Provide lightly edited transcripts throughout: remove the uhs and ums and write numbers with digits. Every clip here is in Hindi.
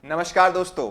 नमस्कार दोस्तों।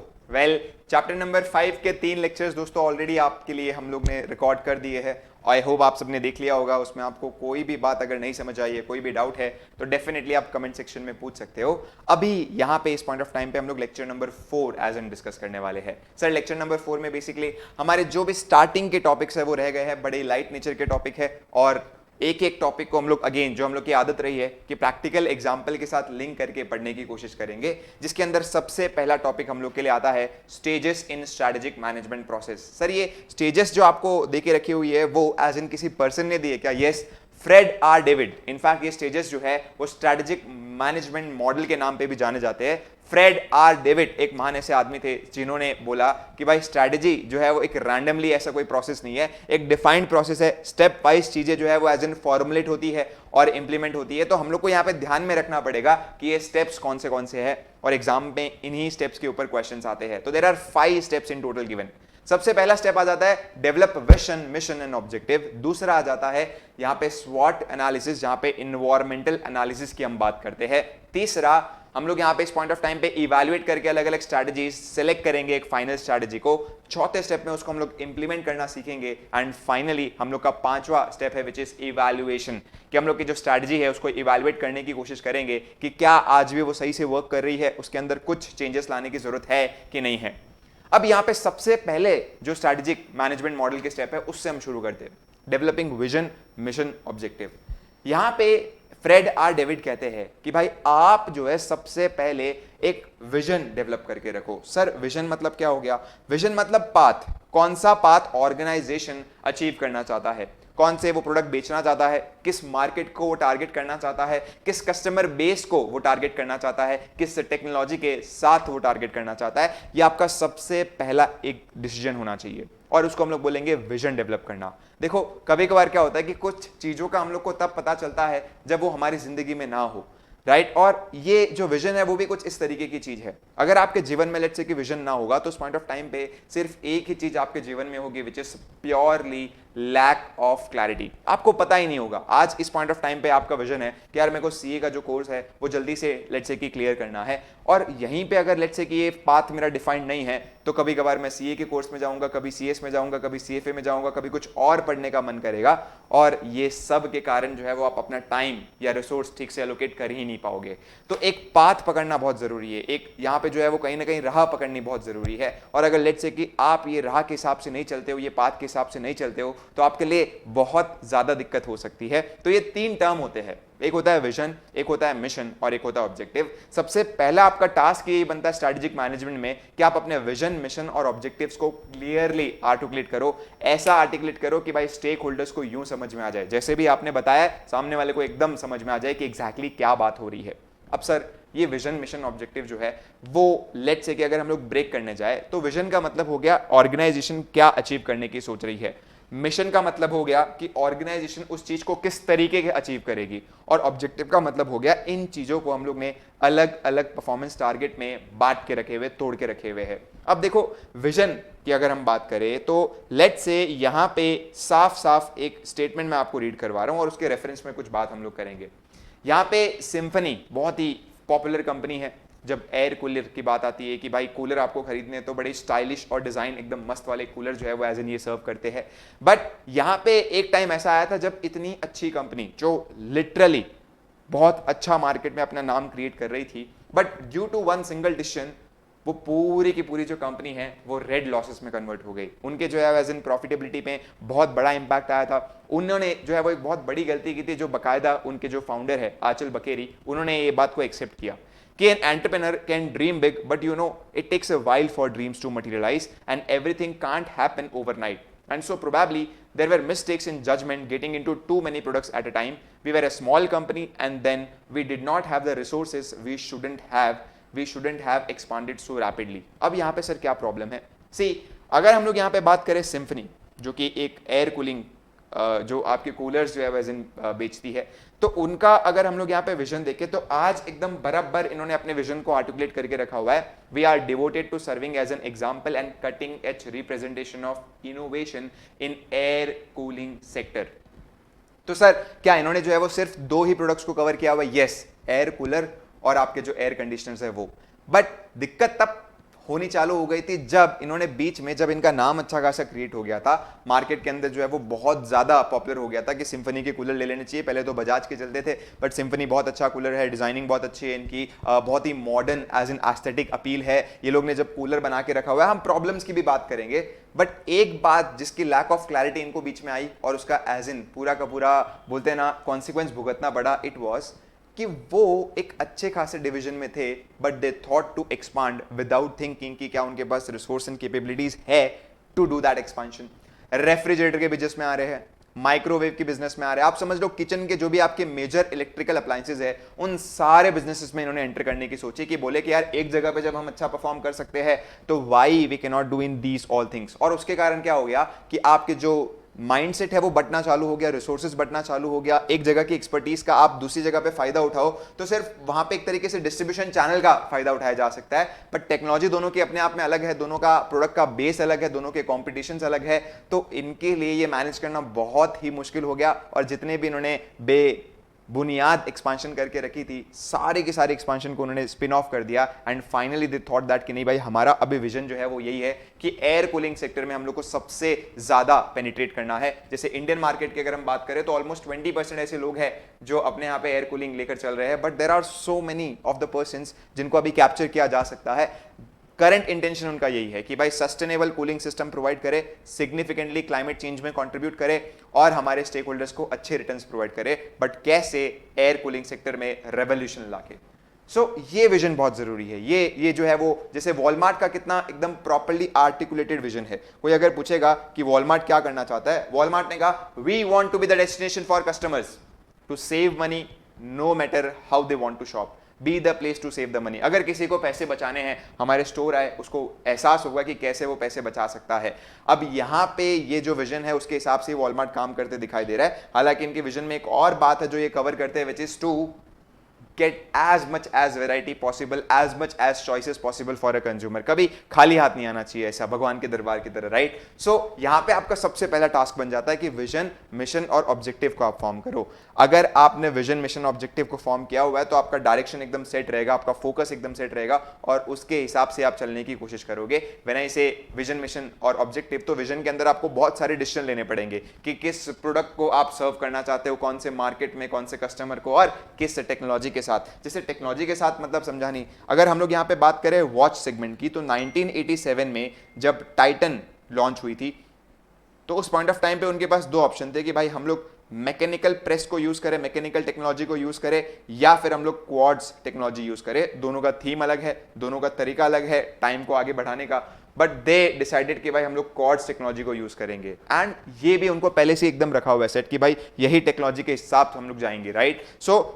चैप्टर नंबर 5 के 3 लेक्चर्स दोस्तों ऑलरेडी आपके लिए हम लोग ने रिकॉर्ड कर दिए हैं। आई होप आप सबने देख लिया होगा। उसमें आपको कोई भी बात अगर नहीं समझ आई है, कोई भी डाउट है, तो डेफिनेटली आप कमेंट सेक्शन में पूछ सकते हो। अभी यहाँ पे इस पॉइंट ऑफ टाइम पे हम लोग lecture number 4 as an discuss करने वाले हैं। सर लेक्चर नंबर 4 में बेसिकली हमारे जो भी स्टार्टिंग के टॉपिक्स है वो रह गए हैं, बड़े लाइट नेचर के टॉपिक है, और एक एक टॉपिक को हम लोग अगेन जो हम लोग की आदत रही है कि प्रैक्टिकल एग्जाम्पल के साथ लिंक करके पढ़ने की कोशिश करेंगे, जिसके अंदर सबसे पहला टॉपिक हम लोग के लिए आता है stages in strategic management process. Sir ये स्टेजेस जो आपको देके रखी हुई है वो एज इन किसी पर्सन ने दी है क्या? Yes, Fred R David. In fact ये स्टेजेस जो है वो स्ट्रेटेजिक मैनेजमेंट मॉडल के नाम पे भी जाने जाते हैं। फ्रेड आर डेविड एक महान ऐसे आदमी थे जिन्होंने बोला कि भाई स्ट्रैटेजी जो है वो एक रैंडमली ऐसा कोई प्रोसेस नहीं है, एक डिफाइंड प्रोसेस है। स्टेप वाइज चीजें जो है वो एज एन फॉर्मुलेट होती है और इंप्लीमेंट होती है। तो हम लोग को यहाँ पे ध्यान में रखना पड़ेगा कि ये स्टेप्स कौन से हैं, और एग्जाम में इन्हीं स्टेप्स के ऊपर क्वेश्चंस आते हैं। तो there are 5 steps in total given. सबसे पहला स्टेप आ जाता है develop vision, mission and objective. दूसरा आ जाता है यहाँ पे स्वॉट एनालिसिस, जहां पे इन्वायरमेंटल एनालिसिस की हम बात करते हैं। तीसरा हम लोग यहाँ पे इस पॉइंट ऑफ टाइम पे इवैल्यूएट करके अलग अलग स्ट्रैटेजीज सेलेक्ट करेंगे एक फाइनल स्ट्रैटेजी को। चौथे स्टेप में उसको हम लोग इंप्लीमेंट करना सीखेंगे। एंड फाइनली हम लोग का 5वां स्टेप है विच इज इवैल्यूएशन, कि हम लोग की जो स्ट्रैटेजी है उसको इवैल्यूएट करने की कोशिश करेंगे कि क्या आज भी वो सही से वर्क कर रही है, उसके अंदर कुछ चेंजेस लाने की जरूरत है कि नहीं है। अब यहां पे सबसे पहले जो स्ट्रैटेजिक मैनेजमेंट मॉडल के स्टेप है उससे हम शुरू करते हैं, डेवलपिंग विजन, मिशन, ऑब्जेक्टिव। यहां पे फ्रेड आर डेविड कहते हैं कि भाई आप जो है सबसे पहले एक विजन डेवलप करके रखो। सर विजन मतलब क्या हो गया? विजन मतलब पाथ, कौन सा पाथ ऑर्गेनाइजेशन अचीव करना चाहता है, कौन से वो प्रोडक्ट बेचना चाहता है, किस मार्केट को वो टारगेट करना चाहता है, किस कस्टमर बेस को वो टारगेट करना चाहता है, किस टेक्नोलॉजी के साथ वो टारगेट करना चाहता है। ये आपका सबसे पहला एक डिसीजन होना चाहिए, और उसको हम लोग बोलेंगे विजन डेवलप करना। देखो कभी कभार क्या होता है कि कुछ चीजों का हम लोग को तब पता चलता है जब वो हमारी जिंदगी में ना हो, राइट? और ये जो विजन है वो भी कुछ इस तरीके की चीज है। अगर आपके जीवन में लेट्स से कि विजन ना होगा तो उस पॉइंट ऑफ टाइम पे सिर्फ एक ही चीज आपके जीवन में होगी, which is purely lack of clarity. आपको पता ही नहीं होगा। आज इस पॉइंट ऑफ टाइम पे आपका विजन है कि यार मेरे को सीए का जो कोर्स है वो जल्दी से लेट्स से कि क्लियर करना है, और यहीं पे अगर लेट्स से कि ये पाथ मेरा डिफाइंड नहीं है तो कभी कभार मैं सीए के कोर्स में जाऊंगा, कभी सीएस में जाऊंगा, कभी सीएफए में जाऊंगा, कभी कुछ और पढ़ने का मन करेगा, और ये सब के कारण जो है वो आप अपना टाइम या रिसोर्स ठीक से एलोकेट कर ही नहीं पाओगे। तो एक पाथ पकड़ना बहुत जरूरी है, एक यहाँ पे जो है वो कहीं ना कहीं राह पकड़नी बहुत जरूरी है। और अगर लेट्स से कि आप ये राह के हिसाब से नहीं चलते हो, ये पाथ के हिसाब से नहीं चलते हो, तो आपके लिए बहुत ज्यादा दिक्कत हो सकती है। तो ये 3 टर्म होते हैं, एक होता है विजन, एक होता है मिशन, और एक होता है ऑब्जेक्टिव। सबसे पहला आपका टास्क यही बनता है स्ट्रैटेजिक मैनेजमेंट में कि आप अपने विजन, मिशन और ऑब्जेक्टिव्स को क्लियरली आर्टिकुलेट करो। ऐसा आर्टिकुलेट करो कि भाई स्टेक होल्डर्स को यूं समझ में आ जाए, जैसे भी आपने बताया सामने वाले को एकदम समझ में आ जाए कि एग्जैक्टली क्या बात हो रही है। अब सर ये विजन, मिशन, ऑब्जेक्टिव जो है वो लेट्स से कि अगर हम लोग ब्रेक करने जाए तो विजन का मतलब हो गया ऑर्गेनाइजेशन क्या अचीव करने की सोच रही है, मिशन का मतलब हो गया कि ऑर्गेनाइजेशन उस चीज को किस तरीके के अचीव करेगी, और ऑब्जेक्टिव का मतलब हो गया इन चीजों को हम लोग ने अलग अलग परफॉर्मेंस टारगेट में बांट के रखे हुए, तोड़ के रखे हुए हैं। अब देखो विजन की अगर हम बात करें तो लेट्स से यहां पे साफ साफ एक स्टेटमेंट मैं आपको रीड करवा रहा हूं और उसके रेफरेंस में कुछ बात हम लोग करेंगे। यहां पे सिम्फनी बहुत ही पॉपुलर कंपनी है। जब एयर कूलर की बात आती है कि भाई कूलर आपको खरीदने तो बड़े स्टाइलिश और डिजाइन एकदम मस्त वाले कूलर जो है वो एज एन ये सर्व करते हैं। बट यहाँ पे एक टाइम ऐसा आया था जब इतनी अच्छी कंपनी जो लिटरली बहुत अच्छा मार्केट में अपना नाम क्रिएट कर रही थी, but due to one single decision वो पूरी की पूरी जो कंपनी है वो रेड लॉसेस में कन्वर्ट हो गई। उनके जो है एज इन प्रॉफिटेबिलिटी में बहुत बड़ा इंपैक्ट आया था। उन्होंने जो है वो एक बहुत बड़ी गलती की थी, जो बकायदा उनके जो फाउंडर है आंचल बकेरी, उन्होंने ये बात को एक्सेप्ट किया कि an entrepreneur can dream big, but you know it takes a while for dreams to materialize and everything can't happen overnight. And so probably there were mistakes in judgment, getting into too many products at a time. We were a small company and then we did not have the resources we shouldn't have expanded so rapidly. अब यहाँ पे सर क्या प्रॉब्लम है? See, अगर हम लोग यहाँ पे बात करें सिम्फनी जो कि एक एयर कूलिंग जो आपके कूलर्स जो है वैजन बेचती है, तो उनका अगर हम लोग यहाँ पे विजन देखें तो आज एकदम बराबर इन्होंने अपने विजन को आर्टिकुलेट करके रखा हुआ है। We are devoted to serving as an example and cutting edge representation of innovation in air cooling sector. तो सर क्या इन्होंने जो है वो सिर्फ 2 ही प्रोडक्ट्स को कवर किया हुआ? यस, एयर कूलर और आपके जो एयर कंडीशनर्स है वो। बट दिक्कत तब होनी चालू हो गई थी जब इन्होंने बीच में, जब इनका नाम अच्छा खासा क्रिएट हो गया था मार्केट के अंदर, जो है वो बहुत ज्यादा पॉपुलर हो गया था कि सिम्फनी के कूलर ले लेने चाहिए। पहले तो बजाज के चलते थे, बट सिम्फनी बहुत अच्छा कूलर है, डिजाइनिंग बहुत अच्छी है इनकी, बहुत ही modern age in aesthetic appeal है। ये लोग ने जब कूलर बना के रखा हुआ है, हम प्रॉब्लम्स की भी बात करेंगे, बट एक बात जिसकी लैक ऑफ क्लैरिटी इनको बीच में आई और उसका एज इन पूरा का पूरा बोलते हैं ना कॉन्सिक्वेंस भुगतना पड़ा, इट वॉज कि वो एक अच्छे खासे डिवीजन में थे, but they thought to expand without thinking कि क्या उनके पास रिसोर्स एंड कैपेबिलिटीज है to do that expansion. Refrigerator के बिजनेस में आ रहे हैं, माइक्रोवेव के बिजनेस में आ रहे हैं, आप समझ लो किचन के जो भी आपके मेजर इलेक्ट्रिकल अप्लायंसेज है उन सारे बिजनेसेस में इन्होंने एंटर करने की सोची कि बोले कि यार एक जगह पे जब हम अच्छा परफॉर्म कर सकते हैं तो why we can not do in these all things. और उसके कारण क्या हो गया कि आपके जो माइंडसेट है वो बटना चालू हो गया, रिसोर्सेज बटना चालू हो गया, एक जगह की एक्सपर्टीज का आप दूसरी जगह पे फायदा उठाओ तो सिर्फ वहां पे एक तरीके से डिस्ट्रीब्यूशन चैनल का फायदा उठाया जा सकता है, बट टेक्नोलॉजी दोनों की अपने आप में अलग है, दोनों का प्रोडक्ट का बेस अलग है, दोनों के कॉम्पिटिशन अलग है, तो इनके लिए ये मैनेज करना बहुत ही मुश्किल हो गया। और जितने भी इन्होंने बुनियाद एक्सपांशन करके रखी थी, सारे के सारे एक्सपांशन को उन्होंने स्पिन ऑफ कर दिया and finally they thought that कि नहीं भाई, हमारा अभी विजन जो है वो यही है कि एयर कूलिंग सेक्टर में हम लोग को सबसे ज्यादा पेनिट्रेट करना है। जैसे इंडियन मार्केट की अगर हम बात करें तो ऑलमोस्ट 20% ऐसे लोग हैं जो अपने यहाँ पे एयर कूलिंग लेकर चल रहे हैं, but there are so many of the persons जिनको अभी कैप्चर किया जा सकता है। करंट इंटेंशन उनका यही है कि भाई सस्टेनेबल कूलिंग सिस्टम प्रोवाइड करे, सिग्निफिकेंटली क्लाइमेट चेंज में कंट्रीब्यूट करे और हमारे स्टेक होल्डर्स को अच्छे रिटर्न्स प्रोवाइड करे, बट कैसे एयर कूलिंग सेक्टर में रेवोल्यूशन लाके। ये विजन बहुत जरूरी है। ये जो है वो जैसे वॉलमार्ट का कितना एकदम प्रॉपर्ली आर्टिकुलेटेड विजन है। कोई अगर पूछेगा कि वॉलमार्ट क्या करना चाहता है, वॉलमार्ट ने कहा we want to be the destination for customers to save money no matter how they want to shop, be the place to save the money. अगर किसी को पैसे बचाने हैं, हमारे स्टोर आए, उसको एहसास होगा कि कैसे वो पैसे बचा सकता है। अब यहाँ पे ये जो विजन है उसके हिसाब से वॉलमार्ट काम करते दिखाई दे रहा है। हालांकि इनके विजन में एक और बात है जो ये कवर करते हैं, which is to get as much as variety possible, as much as choices possible for a consumer। कभी खाली हाथ नहीं आना चाहिए, ऐसा भगवान के दरबार की तरह, राइट। यहाँ पे आपका सबसे पहला टास्क बन जाता है कि विजन, मिशन और ऑब्जेक्टिव को आप फॉर्म करो। अगर आपने विजन, मिशन, ऑब्जेक्टिव को फॉर्म किया हुआ है तो आपका डायरेक्शन एकदम सेट रहेगा, आपका फोकस एकदम सेट रहेगा और उसके हिसाब से आप चलने की कोशिश करोगे। व्हेन आई से विजन, मिशन और ऑब्जेक्टिव, तो विजन के अंदर आपको बहुत सारे डिसीजन लेने पड़ेंगे कि किस प्रोडक्ट को आप सर्व करना चाहते हो, कौन से मार्केट में, कौन से कस्टमर को और किस टेक्नोलॉजी के साथ। जैसे टेक्नोलॉजी के साथ मतलब समझा नहीं, अगर हम लोग यहाँ पे बात करें वॉच सेगमेंट की, तो 1987 में जब टाइटन लॉन्च हुई थी तो उस पॉइंट ऑफ टाइम पे उनके पास दो ऑप्शन थे कि भाई हम लोग मैकेनिकल प्रेस को यूज करें, मैकेनिकल टेक्नोलॉजी को यूज करें, या फिर हम लोग क्वाड्स टेक्नोलॉजी यूज करें। दोनों का थीम अलग है, दोनों का तरीका अलग है टाइम को आगे बढ़ाने का, बट दे डिसाइडेड कि भाई हम लोग क्वाड्स टेक्नोलॉजी को यूज करेंगे। एंड ये भी उनको पहले से एकदम रखा हुआ है सेट कि भाई यही टेक्नोलॉजी के हिसाब से हम लोग जाएंगे, राइट।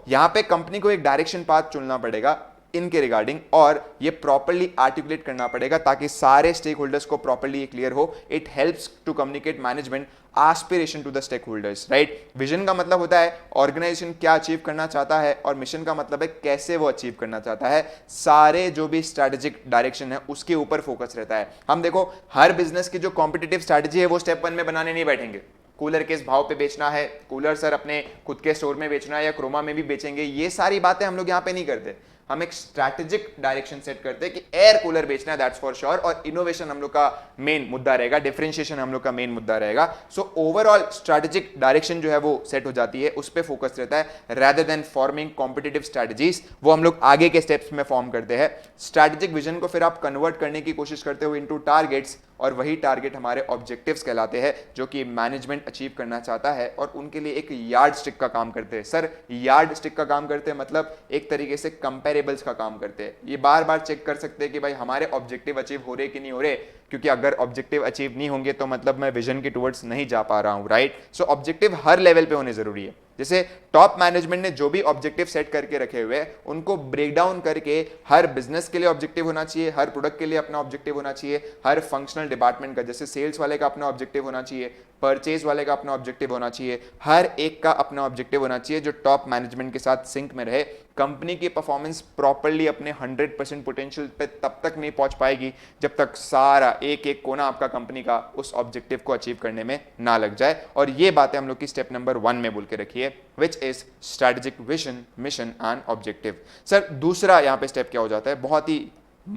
यहाँ पे कंपनी को एक डायरेक्शन पाथ चुनना पड़ेगा इनके रिगार्डिंग और ये प्रॉपर्ली आर्टिकुलेट करना पड़ेगा ताकि सारे स्टेक होल्डर्स को प्रॉपर्ली क्लियर हो। It helps to communicate management aspiration to the stakeholders, right. Vision का मतलब होता है ऑर्गेनाइजेशन क्या अचीव करना चाहता है और मिशन का मतलब है कैसे वो अचीव करना चाहता है। सारे जो भी स्ट्रैटेजिक डायरेक्शन है उसके ऊपर फोकस रहता है। हम देखो हर बिजनेस की जो कॉम्पिटिटिव स्ट्रैटेजी है वो स्टेप 1 में बनाने नहीं बैठेंगे। कूलर किस भाव पे बेचना है, कूलर सर अपने खुद के स्टोर में बेचना है या क्रोमा में भी बेचेंगे, ये सारी बातें हम लोग यहाँ पे नहीं करते। हम एक स्ट्रैटेजिक डायरेक्शन सेट करते हैं कि एयर कूलर बेचना है, दैट्स फॉर श्योर, और इनोवेशन हम लोग का मेन मुद्दा रहेगा, डिफरेंशिएशन हम लोग का मेन मुद्दा रहेगा। सो ओवरऑल स्ट्रैटेजिक डायरेक्शन जो है वो सेट हो जाती है, उस पर फोकस रहता है rather than forming competitive strategies, वो हम लोग आगे के स्टेप्स में फॉर्म करते हैं। स्ट्रैटेजिक विजन को फिर आप कन्वर्ट करने की कोशिश करते हो इनटू टारगेट्स, और वही टारगेट हमारे ऑब्जेक्टिव्स कहलाते हैं जो कि मैनेजमेंट अचीव करना चाहता है और उनके लिए एक यार्ड स्टिक का काम करते हैं। सर यार्ड स्टिक का काम करते हैं मतलब एक तरीके से कंपेरेबल्स का काम करते हैं। ये बार बार चेक कर सकते हैं कि भाई हमारे ऑब्जेक्टिव अचीव हो रहे कि नहीं हो रहे, क्योंकि अगर ऑब्जेक्टिव अचीव नहीं होंगे तो मतलब मैं विजन के टुवर्ड्स नहीं जा पा रहा हूं, राइट। सो ऑब्जेक्टिव हर लेवल पे होने जरूरी है। जैसे टॉप मैनेजमेंट ने जो भी ऑब्जेक्टिव सेट करके रखे हुए हैं उनको ब्रेक डाउन करके हर बिजनेस के लिए ऑब्जेक्टिव होना चाहिए, हर प्रोडक्ट के लिए अपना ऑब्जेक्टिव होना चाहिए, हर फंक्शनल डिपार्टमेंट का, जैसे सेल्स वाले का अपना ऑब्जेक्टिव होना चाहिए, परचेज वाले का अपना ऑब्जेक्टिव होना चाहिए, हर एक का अपना ऑब्जेक्टिव होना चाहिए जो टॉप मैनेजमेंट के साथ सिंक में रहे। कंपनी की परफॉर्मेंस प्रॉपर्ली अपने 100% पोटेंशियल पे तब तक नहीं पहुंच पाएगी जब तक सारा एक एक कोना आपका कंपनी का उस ऑब्जेक्टिव को अचीव करने में ना लग जाए। और ये बातें हम लोग की स्टेप नंबर 1 में बोल के रखिए, which is strategic vision, mission and objective. Sir दूसरा यहाँ पे स्टेप क्या हो जाता है, बहुत ही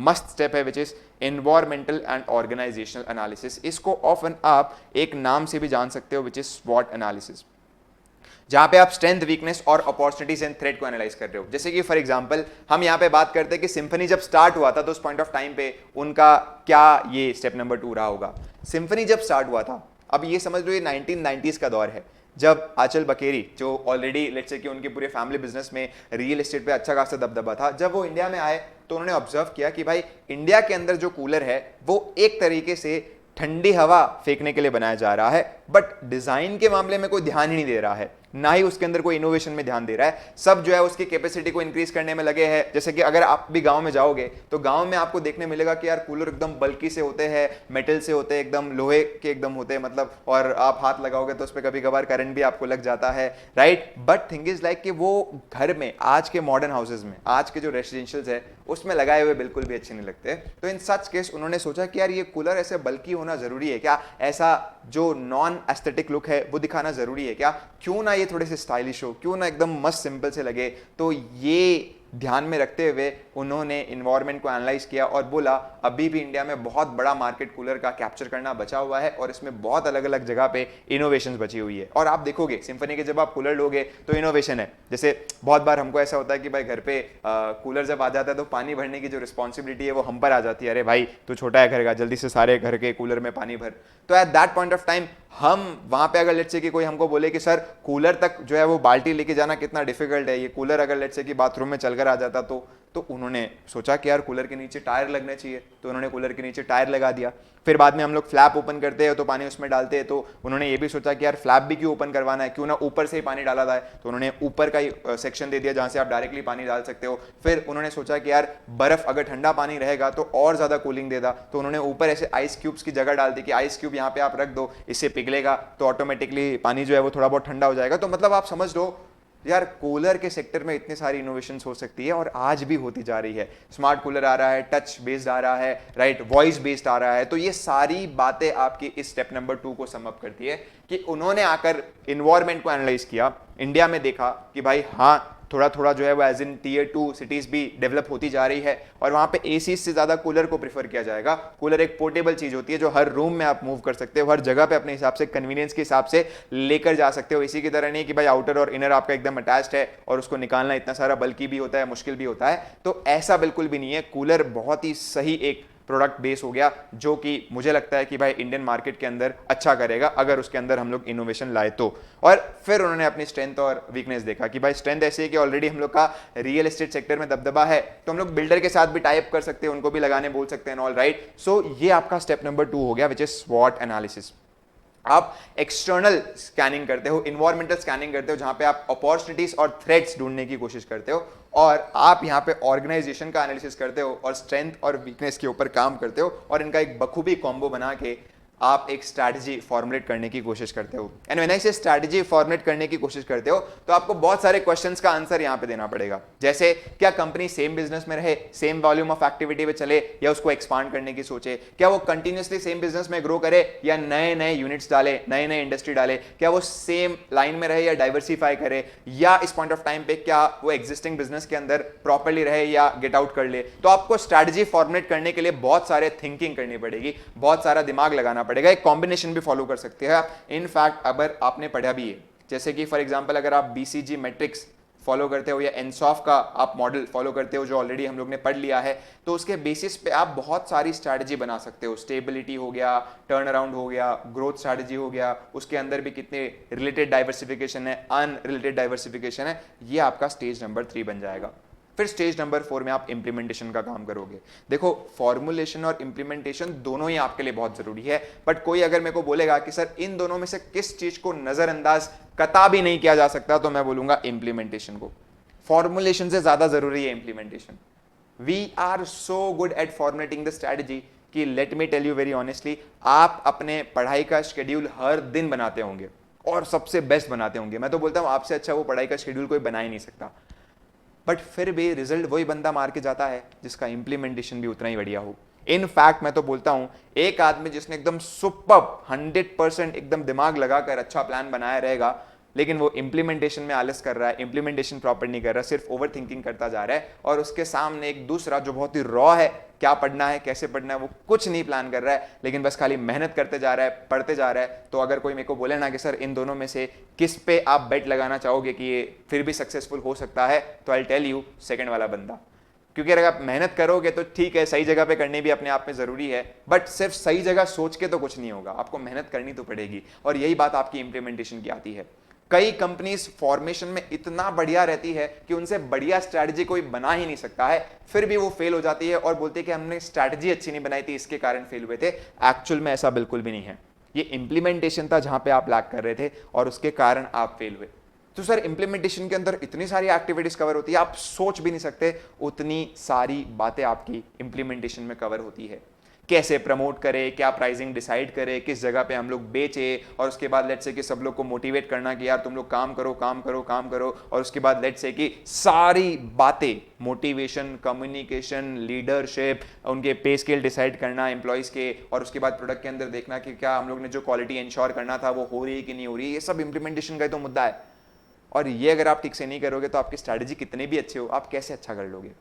मस्त स्टेप है which is environmental and organizational analysis. इसको ऑफन आप एक नाम से भी जान सकते हो विच इज स्वॉट एनालिसिस, जहां पे आप स्ट्रेंथ, वीकनेस और अपॉर्चुनिटीज एंड थ्रेट को एनालाइज कर रहे हो। जैसे कि फॉर एग्जांपल हम यहां पे बात करते हैं कि सिम्फनी जब स्टार्ट हुआ था तो उस पॉइंट ऑफ टाइम पे उनका क्या ये स्टेप नंबर 2 रहा होगा। सिम्फनी जब स्टार्ट हुआ था, अब ये समझ लो ये 1990s का दौर है, जब आंचल बकेरी जो ऑलरेडी लेट्स से कि उनके पूरे फैमिली बिजनेस में रियल एस्टेट पे अच्छा खासा दबदबा था, जब वो इंडिया में आए तो उन्होंने ऑब्जर्व किया कि भाई इंडिया के अंदर जो कूलर है वो एक तरीके से ठंडी हवा फेंकने के लिए बनाया जा रहा है, बट डिजाइन के मामले में कोई ध्यान ही नहीं दे रहा है, ना ही उसके अंदर कोई इनोवेशन में ध्यान दे रहा है। सब जो है उसकी कैपेसिटी को इंक्रीज करने में लगे हैं। जैसे कि अगर आप भी गांव में जाओगे तो गांव में आपको देखने मिलेगा कि यार कूलर एकदम बल्कि से होते हैं, मेटल से होते हैं, एकदम लोहे के एकदम होते हैं, मतलब, और आप हाथ लगाओगे तो उस पर कभी कभार करंट भी आपको लग जाता है, right. But thing is like कि वो घर में आज के मॉडर्न हाउसेज में, आज के जो रेसिडेंशियल्स है उसमें लगाए हुए बिल्कुल भी अच्छे नहीं लगते। तो इन सच केस उन्होंने सोचा कि यार ये कूलर ऐसे बल्कि होना जरूरी है क्या, ऐसा जो नॉन एस्थेटिक लुक है वो दिखाना जरूरी है क्या, क्यों ना ये थोड़े से स्टाइलिश हो, क्यों ना एकदम मस्त सिंपल से लगे। तो ये ध्यान में रखते हुए उन्होंने इन्वायरमेंट को एनालाइज किया और बोला अभी भी इंडिया में बहुत बड़ा मार्केट कूलर का कैप्चर करना बचा हुआ है और इसमें बहुत अलग अलग जगह पे इनोवेशंस बची हुई है। और आप देखोगे सिम्फनी के जब आप कूलर लोगे तो इनोवेशन है। जैसे बहुत बार हमको ऐसा होता है कि भाई घर पे कूलर जब आ जाता है तो पानी भरने की जो रिस्पॉन्सिबिलिटी है वो हम पर आ जाती है, अरे भाई तू छोटा है घर का, जल्दी से सारे घर के कूलर में पानी भर। तो at that point of time हम वहां पे अगर लेट्स से कि कोई हमको बोले कि सर कूलर तक जो है वो बाल्टी लेके जाना कितना डिफिकल्ट है, ये कूलर अगर लेट्स से कि बाथरूम में चलकर आ जाता तो उन्होंने सोचा कि यार कूलर के नीचे टायर लगने चाहिए, तो उन्होंने कूलर के नीचे टायर लगा दिया। फिर बाद में हम लोग फ्लैप ओपन करते हैं तो पानी उसमें डालते हैं, तो उन्होंने ये भी सोचा कि यार फ्लैप भी क्यों ओपन करवाना है, क्यों ना ऊपर से ही पानी डाला जाए, तो उन्होंने ऊपर का ही सेक्शन दे दिया जहां से आप डायरेक्टली पानी डाल सकते हो। फिर उन्होंने सोचा कि यार बर्फ अगर ठंडा पानी रहेगा तो और ज्यादा कूलिंग देगा, तो उन्होंने ऊपर ऐसे आइस क्यूब्स की जगह डाल दी कि आइस क्यूब यहाँ पे आप रख दो, इससे पिघलेगा तो ऑटोमेटिकली पानी जो है वो थोड़ा बहुत ठंडा हो जाएगा। तो मतलब आप समझ लो यार कूलर के सेक्टर में इतनी सारी इनोवेशंस हो सकती है और आज भी होती जा रही है। स्मार्ट कूलर आ रहा है, टच बेस्ड आ रहा है, राइट, वॉइस बेस्ड आ रहा है। तो ये सारी बातें आपकी इस स्टेप नंबर 2 को सम अप करती है कि उन्होंने आकर इन्वायरमेंट को एनालाइज किया, इंडिया में देखा कि भाई हाँ थोड़ा थोड़ा जो है वो एज इन टीयर 2 सिटीज भी डेवलप होती जा रही है और वहां पे एसी से ज्यादा कूलर को प्रेफर किया जाएगा। कूलर एक पोर्टेबल चीज होती है जो हर रूम में आप मूव कर सकते हो, हर जगह पे अपने हिसाब से कन्वीनियंस के हिसाब से लेकर जा सकते हो। एसी की तरह नहीं कि भाई आउटर और इनर आपका एकदम अटैच्ड है और उसको निकालना इतना सारा बल्कि भी होता है, मुश्किल भी होता है। तो ऐसा बिल्कुल भी नहीं है। कूलर बहुत ही सही एक प्रोडक्ट बेस हो गया जो कि मुझे लगता है कि भाई इंडियन मार्केट के अंदर अच्छा करेगा अगर उसके अंदर हम लोग इनोवेशन लाए तो। और फिर उन्होंने अपनी स्ट्रेंथ और वीकनेस देखा कि भाई स्ट्रेंथ ऐसी है कि ऑलरेडी हम लोग का रियल एस्टेट सेक्टर में दबदबा है, तो हम लोग बिल्डर के साथ भी टाइप कर सकते हैं, उनको भी लगाने बोल सकते हैं, ऑल राइट। सो ये आपका स्टेप नंबर 2 हो गया विच इज स्वॉट एनालिसिस। आप एक्सटर्नल स्कैनिंग करते हो, इन्वायरमेंटल स्कैनिंग करते हो, जहां पे आप अपॉर्चुनिटीज और थ्रेट्स ढूंढने की कोशिश करते हो, और आप यहां पे ऑर्गेनाइजेशन का एनालिसिस करते हो और स्ट्रेंथ और वीकनेस के ऊपर काम करते हो और इनका एक बखूबी कॉम्बो बना के आप एक स्ट्रैटेजी फॉर्मुलेट करने की कोशिश करते हो। एंड व्हेन आई से स्ट्रैटेजी फॉर्मुलेट करने की कोशिश करते हो तो आपको बहुत सारे क्वेश्चंस का आंसर यहां पे देना पड़ेगा। जैसे क्या कंपनी सेम बिजनेस में रहे, सेम वॉल्यूम ऑफ एक्टिविटी में चले, या उसको एक्सपांड करने की सोचे, क्या वो कंटिन्यूसली सेम बिजनेस में ग्रो करे या नए नए यूनिट्स डाले, नए नए इंडस्ट्री डाले, क्या वो सेम लाइन में रहे या डाइवर्सिफाई करे, या इस पॉइंट ऑफ टाइम पे क्या वो एग्जिस्टिंग बिजनेस के अंदर प्रॉपर्ली रहे या गेट आउट कर ले। तो आपको स्ट्रैटेजी फॉर्मुलेट करने के लिए बहुत सारे थिंकिंग करनी पड़ेगी, बहुत सारा दिमाग लगाना पड़ेगा। एक कॉम्बिनेशन भी फॉलो कर सकते हैं आप। इनफैक्ट अगर आपने पढ़ा भी है, जैसे कि फॉर एग्जांपल अगर आप BCG मैट्रिक्स फॉलो करते हो या एनसॉफ का आप मॉडल फॉलो करते हो जो ऑलरेडी हम लोग ने पढ़ लिया है, तो उसके बेसिस पे आप बहुत सारी स्ट्रैटेजी बना सकते हो। स्टेबिलिटी हो गया, टर्न अराउंड हो गया, ग्रोथ स्ट्रैटेजी हो गया, उसके अंदर भी कितने रिलेटेड डाइवर्सिफिकेशन है, अनरिलेटेड डाइवर्सिफिकेशन है, ये आपका स्टेज नंबर 3 बन जाएगा। फिर स्टेज नंबर 4 में आप इंप्लीमेंटेशन का काम करोगे। देखो फॉर्मुलेशन और इंप्लीमेंटेशन दोनों ही आपके लिए बहुत जरूरी है, बट कोई अगर मेरे को बोलेगा कि सर इन दोनों में से किस चीज को नजरअंदाज कता भी नहीं किया जा सकता, तो मैं बोलूंगा इंप्लीमेंटेशन को। फॉर्मुलेशन से ज्यादा जरूरी है implementation. We are so good at formulating the strategy कि let me tell you very honestly, आप अपने पढ़ाई का शेड्यूल हर दिन बनाते होंगे और सबसे बेस्ट बनाते होंगे। मैं तो बोलता हूं आपसे अच्छा वो पढ़ाई का शेड्यूल कोई बना ही नहीं सकता, बट फिर भी रिजल्ट वही बंदा मार के जाता है जिसका इंप्लीमेंटेशन भी उतना ही बढ़िया हो। इन फैक्ट मैं तो बोलता हूं एक आदमी जिसने एकदम सुपर्ब 100% एकदम दिमाग लगाकर अच्छा प्लान बनाया रहेगा, लेकिन वो इंप्लीमेंटेशन में आलस कर रहा है, इंप्लीमेंटेशन प्रॉपर नहीं कर रहा, सिर्फ ओवर थिंकिंग करता जा रहा है, और उसके सामने एक दूसरा जो बहुत ही रॉ है, क्या पढ़ना है, कैसे पढ़ना है, वो कुछ नहीं प्लान कर रहा है, लेकिन बस खाली मेहनत करते जा रहा है, पढ़ते जा रहा है। तो अगर कोई मेरे को बोले ना कि सर इन दोनों में से किस पे आप बेट लगाना चाहोगे कि ये फिर भी सक्सेसफुल हो सकता है, तो आई टेल यू सेकंड वाला बंदा। क्योंकि अगर आप मेहनत करोगे तो ठीक है, सही जगह पे करनी भी अपने आप में जरूरी है, बट सिर्फ सही जगह सोच के तो कुछ नहीं होगा, आपको मेहनत करनी तो पड़ेगी। और यही बात आपकी इंप्लीमेंटेशन की आती है। कई कंपनीज फॉर्मेशन में इतना बढ़िया रहती है कि उनसे बढ़िया स्ट्रैटेजी कोई बना ही नहीं सकता है, फिर भी वो फेल हो जाती है और बोलती है कि हमने स्ट्रैटेजी अच्छी नहीं बनाई थी, इसके कारण फेल हुए थे। एक्चुअल में ऐसा बिल्कुल भी नहीं है, ये इंप्लीमेंटेशन था जहां पे आप लैग कर रहे थे और उसके कारण आप फेल हुए। तो सर इंप्लीमेंटेशन के अंदर इतनी सारी एक्टिविटीज कवर होती है, आप सोच भी नहीं सकते उतनी सारी बातें आपकी इंप्लीमेंटेशन में कवर होती है। कैसे प्रमोट करें, क्या प्राइसिंग डिसाइड करें, किस जगह पे हम लोग बेचे, और उसके बाद लेट्स से कि सब लोग को मोटिवेट करना कि यार तुम लोग काम करो काम करो काम करो, और उसके बाद लेट्स से कि सारी बातें मोटिवेशन, कम्युनिकेशन, लीडरशिप, उनके पे स्केल डिसाइड करना एम्प्लॉइज के, और उसके बाद प्रोडक्ट के अंदर देखना कि क्या हम लोग ने जो क्वालिटी इंश्योर करना था वो हो रही है कि नहीं हो रही है। ये सब इंप्लीमेंटेशन का तो मुद्दा है। और ये अगर आप ठीक से नहीं करोगे तो आपकी स्ट्रैटेजी कितनी भी अच्छी हो, आप कैसे अच्छा कर लोगे।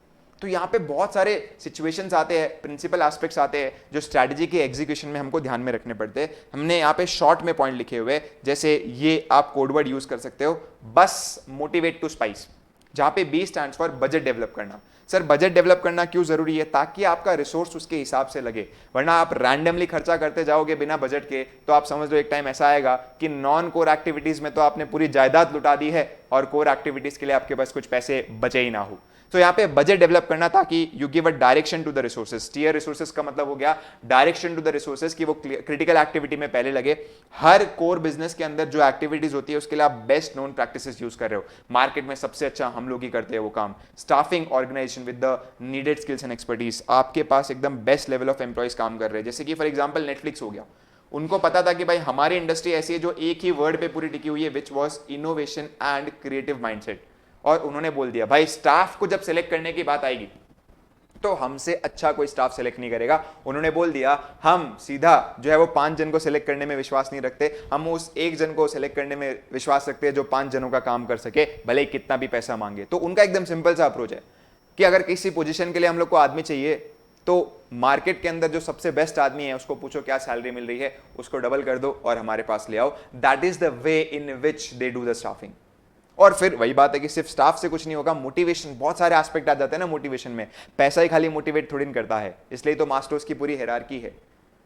तो यहाँ पे बहुत सारे सिचुएशंस आते हैं, प्रिंसिपल एस्पेक्ट्स आते हैं जो स्ट्रैटेजी के एग्जीक्यूशन में हमको ध्यान में रखने पड़ते हैं। हमने यहाँ पे शॉर्ट में पॉइंट लिखे हुए, जैसे ये आप कोडवर्ड यूज कर सकते हो, बस मोटिवेट टू स्पाइस, जहाँ पे B stands for budget develop करना। सर बजट डेवलप करना क्यों जरूरी है? ताकि आपका रिसोर्स उसके हिसाब से लगे, वरना आप रैंडमली खर्चा करते जाओगे बिना बजट के, तो आप समझ लो एक टाइम ऐसा आएगा कि नॉन कोर एक्टिविटीज में तो आपने पूरी जायदाद लुटा दी है और कोर एक्टिविटीज के लिए आपके पास कुछ पैसे बचे ही ना हो। तो यहाँ पे बजट डेवलप करना ताकि you give a direction to the resources. Steer resources का मतलब हो गया डायरेक्शन टू द रिसोर्सेज, कि वो क्रिटिकल एक्टिविटी में पहले लगे। हर कोर बिजनेस के अंदर जो एक्टिविटीज होती है उसके लिए आप बेस्ट नोन प्रैक्टिसेस यूज कर रहे हो। मार्केट में सबसे अच्छा हम लोग ही करते हैं वो काम। Staffing organization with the needed skills and expertise, आपके पास एकदम बेस्ट लेवल ऑफ एम्प्लॉइज काम कर रहे हैं। जैसे कि फॉर एग्जाम्पल नेटफ्लिक्स हो गया, उनको पता था कि भाई हमारी इंडस्ट्री ऐसी है जो एक ही वर्ड पे पूरी टिकी हुई है, which was innovation and creative mindset. और उन्होंने बोल दिया भाई स्टाफ को जब सिलेक्ट करने की बात आएगी तो हमसे अच्छा कोई स्टाफ सिलेक्ट नहीं करेगा। उन्होंने बोल दिया हम सीधा जो है वो 5 जन को सिलेक्ट करने में विश्वास नहीं रखते, हम उस एक जन को सिलेक्ट करने में विश्वास रखते हैं जो 5 जनों का काम कर सके, भले ही कितना भी पैसा मांगे। तो उनका एकदम सिंपल सा अप्रोच है कि अगर किसी पोजीशन के लिए हम लोग को आदमी चाहिए तो मार्केट के अंदर जो सबसे बेस्ट आदमी है उसको पूछो क्या सैलरी मिल रही है, उसको डबल कर दो और हमारे पास ले आओ। That is the way in which they do the staffing. और फिर वही बात है कि सिर्फ स्टाफ से कुछ नहीं होगा, मोटिवेशन, बहुत सारे एस्पेक्ट आ जाते हैं ना मोटिवेशन में। पैसा ही खाली मोटिवेट थोड़ी नहीं करता है, इसलिए तो मास्टर्स की पूरी हायरार्की है।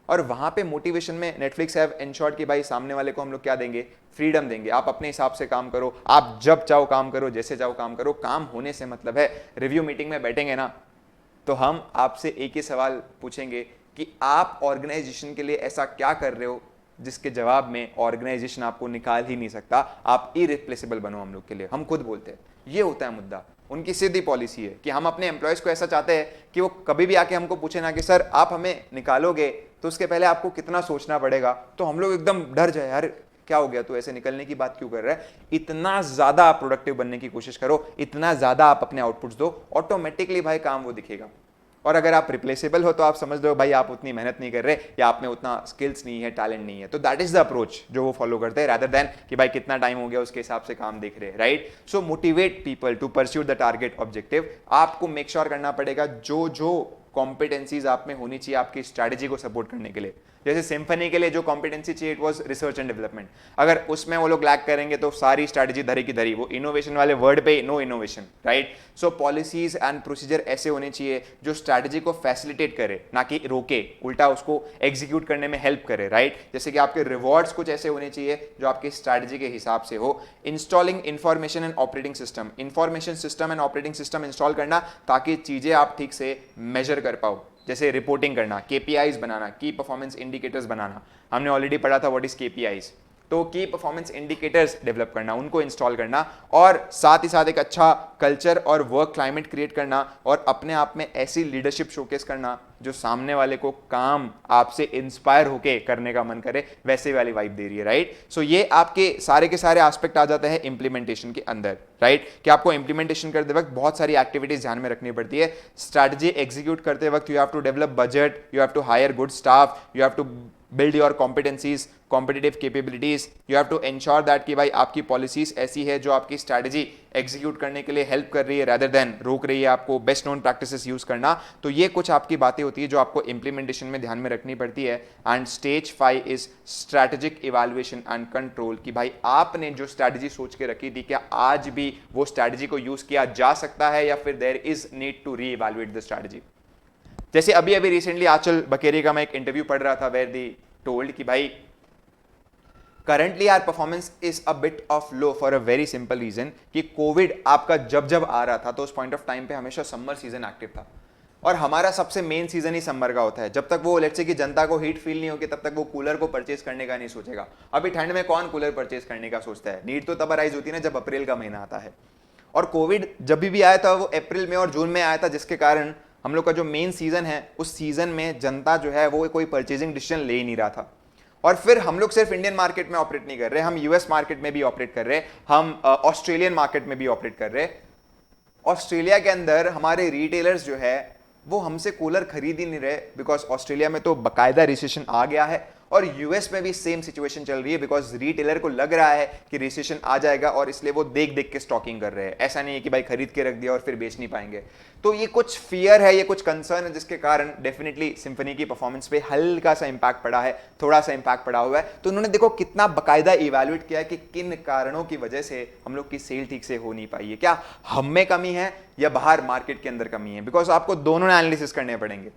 और वहां पे मोटिवेशन में नेटफ्लिक्स हैव एंश्योर्ड कि भाई सामने वाले को हम लोग क्या देंगे, फ्रीडम देंगे। आप अपने हिसाब से काम करो, आप जब चाहो काम करो, जैसे चाहो काम करो। काम होने से मतलब है, रिव्यू मीटिंग में बैठेंगे ना तो हम आपसे एक ही सवाल पूछेंगे कि आप ऑर्गेनाइजेशन के लिए ऐसा क्या कर रहे हो जिसके जवाब में ऑर्गेनाइजेशन आपको निकाल ही नहीं सकता। आप इरिप्लेसेबल बनो हम लोग के लिए, हम खुद बोलते हैं। ये होता है मुद्दा। उनकी सीधी पॉलिसी है कि हम अपने एम्प्लॉयज को ऐसा चाहते हैं कि वो कभी भी आके हमको पूछे ना कि सर आप हमें निकालोगे तो उसके पहले आपको कितना सोचना पड़ेगा। तो हम लोग एकदम डर जाए, यार क्या हो गया, तो ऐसे निकलने की बात क्यों कर रहा है। इतना ज्यादा आप प्रोडक्टिव बनने की कोशिश करो, इतना ज्यादा आप अपने आउटपुट्स दो, ऑटोमेटिकली भाई काम वो दिखेगा। और अगर आप रिप्लेसेबल हो तो आप समझ लो भाई आप उतनी मेहनत नहीं कर रहे या आप में उतना स्किल्स नहीं है, टैलेंट नहीं है। तो दैट इज द अप्रोच जो वो फॉलो करते हैं, रादर देन कि भाई कितना टाइम हो गया उसके हिसाब से काम देख रहे हैं, right. So motivate people to pursue the target objective. आपको मेक श्योर करना पड़ेगा जो जो कॉम्पिटेंसीज आप में होनी चाहिए आपकी स्ट्रैटेजी को सपोर्ट करने के लिए। जैसे सिम्फनी के लिए जो कॉम्पिटेंसी चाहिए it was research and development, अगर उसमें वो लोग लैक करेंगे तो सारी स्ट्रैटेजी धरी की धरी, वो इनोवेशन वाले वर्ड पे no innovation, right. So policies and procedure ऐसे होने चाहिए जो स्ट्रैटेजी को फैसिलिटेट करे, ना कि रोके, उल्टा उसको एग्जीक्यूट करने में हेल्प करे, राइट। जैसे कि आपके रिवॉर्ड्स कुछ ऐसे होने चाहिए जो आपकी स्ट्रैटेजी के हिसाब से हो। Installing information and operating system, information system and operating system install करना ताकि चीजें आप ठीक से मेजर कर पाओ। जैसे रिपोर्टिंग करना, केपीआईज बनाना, की परफॉर्मेंस इंडिकेटर्स बनाना, हमने ऑलरेडी पढ़ा था व्हाट इज केपीआईज। तो की परफॉर्मेंस इंडिकेटर्स डेवलप करना, उनको इंस्टॉल करना, और साथ ही साथ एक अच्छा कल्चर और वर्क क्लाइमेट क्रिएट करना, और अपने आप में ऐसी लीडरशिप शोकेस करना जो सामने वाले को काम आपसे इंस्पायर होके करने का मन करे, वैसे वाली वाइब दे रही है, राइट। सो ये आपके सारे के सारे एस्पेक्ट आ जाते हैं इंप्लीमेंटेशन के अंदर, राइट। कि आपको इंप्लीमेंटेशन करते वक्त बहुत सारी एक्टिविटीज ध्यान में रखनी पड़ती है। स्ट्रैटेजी एग्जीक्यूट करते वक्त you have to develop budget, you have to hire good staff, you have to build your competencies, competitive capabilities. You have to ensure that कि भाई आपकी पॉलिसीज ऐसी है जो आपकी स्ट्रैटेजी एग्जीक्यूट करने के लिए हेल्प कर रही है rather than रोक रही है आपको बेस्ट नोन प्रैक्टिसेस यूज करना. तो ये कुछ आपकी बातें होती है जो आपको इंप्लीमेंटेशन में ध्यान में रखनी पड़ती है. And stage 5 is strategic evaluation and control कि भाई आपने जो स्ट्रैटेजी सोच के रखी थी क्या आज भी वो स्ट्रैटेजी को यूज किया जा सकता है या फिर there is need to reevaluate the strategy. जैसे अभी रिसेंटली आंचल बकेरी का मैं एक इंटरव्यू पढ़ रहा था वेयर दी टोल्ड कि भाई currently our performance is a bit of low for a very simple reason कि कोविड आपका जब जब आ रहा था तो उस पॉइंट ऑफ टाइम पे हमेशा समर सीजन एक्टिव था और हमारा सबसे मेन सीजन ही समर का होता है. जब तक वो लेट्स से कि जनता को हीट फील नहीं होगी तब तक वो कूलर को परचेज करने का नहीं सोचेगा. अभी ठंड में कौन कूलर परचेज करने का सोचता है? नीड तो तब अराइज होती है ना जब अप्रैल का महीना आता है. और कोविड जब भी आया था वो अप्रैल में और जून में आया था जिसके कारण हम लोग का जो मेन सीजन है उस सीजन में जनता जो है वो कोई परचेजिंग डिसीजन ले ही नहीं रहा था. और फिर हम लोग सिर्फ इंडियन मार्केट में ऑपरेट नहीं कर रहे, हम यूएस मार्केट में भी ऑपरेट कर रहे, हम ऑस्ट्रेलियन मार्केट में भी ऑपरेट कर रहे. ऑस्ट्रेलिया के अंदर हमारे रिटेलर्स जो है वो हमसे कूलर खरीद ही नहीं रहे बिकॉज ऑस्ट्रेलिया में तो बकायदा रिसेशन आ गया है और यूएस में भी सेम सिचुएशन चल रही है बिकॉज रिटेलर को लग रहा है कि रिसेशन आ जाएगा और इसलिए वो देख देख के स्टॉकिंग कर रहे हैं. ऐसा नहीं है कि भाई खरीद के रख दिया और फिर बेच नहीं पाएंगे. तो ये कुछ फियर है, ये कुछ कंसर्न है जिसके कारण डेफिनेटली सिम्फनी की परफॉर्मेंस पे हल्का सा इंपैक्ट पड़ा है, थोड़ा सा इंपैक्ट पड़ा हुआ है. तो उन्होंने देखो कितना बकायदा इवैल्यूएट किया है कि किन कारणों की वजह से हम लोग की सेल ठीक से हो नहीं पाई है. क्या हम में कमी है या बाहर मार्केट के अंदर कमी है? बिकॉज आपको दोनों एनालिसिस करने पड़ेंगे.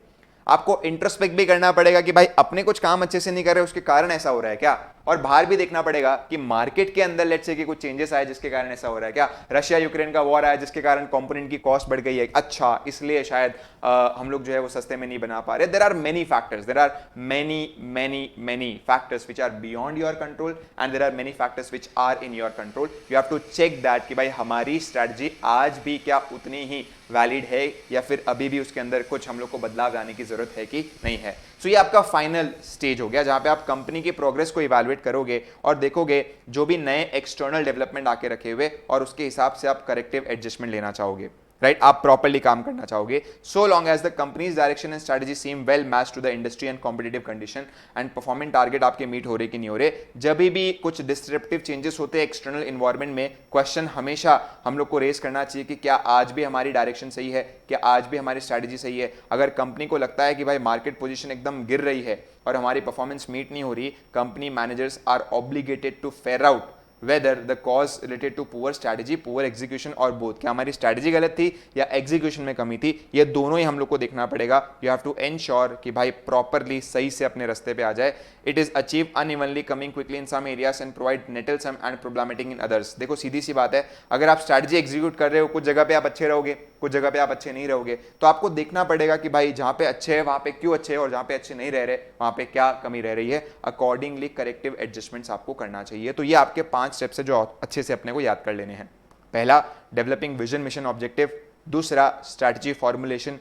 आपको इंट्रोस्पेक्ट भी करना पड़ेगा कि भाई अपने कुछ काम अच्छे से नहीं कर रहे उसके कारण ऐसा हो रहा है क्या, और बाहर भी देखना पड़ेगा कि मार्केट के अंदर लेट्स से कि कुछ चेंजेस आए जिसके कारण ऐसा हो रहा है क्या. रशिया यूक्रेन का वॉर आया जिसके कारण कंपोनेंट की कॉस्ट बढ़ गई है, अच्छा इसलिए शायद हम लोग जो है वो सस्ते में नहीं बना पा रहे. There are many factors, there are many factors which are beyond your control and there are many factors which are in your control. You have to check that कि भाई हमारी स्ट्रैटेजी आज भी क्या उतनी ही वैलिड है या फिर अभी भी उसके अंदर कुछ हम लोग को बदलाव लाने की जरूरत है कि नहीं है. सो ये आपका फाइनल स्टेज हो गया जहां पे आप कंपनी की प्रोग्रेस को इवैल्यूएट करोगे और देखोगे जो भी नए एक्सटर्नल डेवलपमेंट आके रखे हुए और उसके हिसाब से आप करेक्टिव एडजस्टमेंट लेना चाहोगे. राइट, आप प्रॉपर्ली काम करना चाहोगे. So long as the company's direction and strategy seem well match to the industry and competitive condition and performance target आपके मीट हो रहे कि नहीं हो रहे. जब भी कुछ डिस्ट्रप्टिव चेंजेस होते हैं एक्सटर्नल इन्वायरमेंट में, क्वेश्चन हमेशा हम लोग को रेस करना चाहिए कि क्या आज भी हमारी डायरेक्शन सही है, क्या आज भी हमारी स्ट्रैटेजी सही है. अगर कंपनी को लगता है कि भाई मार्केट पोजीशन एकदम गिर रही है और हमारी परफॉर्मेंस मीट नहीं हो रही, company managers are obligated to ferret out whether the cause related to poor strategy, poor execution और both. क्या हमारी स्ट्रैटेजी गलत थी या एग्जीक्यूशन में कमी थी, ये दोनों ही हम लोग को देखना पड़ेगा. यू हैव टू एंश्योर कि भाई प्रॉपरली सही से अपने रास्ते पे आ जाए. It is achieve unevenly coming quickly in some areas and provide nettlesome and problematic in others. देखो सीधी सी बात है, अगर आप स्ट्रैटेजी एग्जीक्यूट कर रहे हो कुछ जगह पे आप अच्छे रहोगे, कुछ जगह पे आप अच्छे नहीं रहोगे, तो आपको देखना पड़ेगा कि भाई जहां पे अच्छे है वहां पे क्यों अच्छे है और जहां पे अच्छे नहीं रह रहे वहां पे क्या कमी रह रही है. अकॉर्डिंगली करेक्टिव एडजस्टमेंट्स आपको करना चाहिए. तो ये आपके 5 स्टेप्स है जो अच्छे से अपने को याद कर लेने हैं. पहला, डेवलपिंग विजन मिशन ऑब्जेक्टिव. दूसरा, स्ट्रैटेजी फॉर्मुलेशन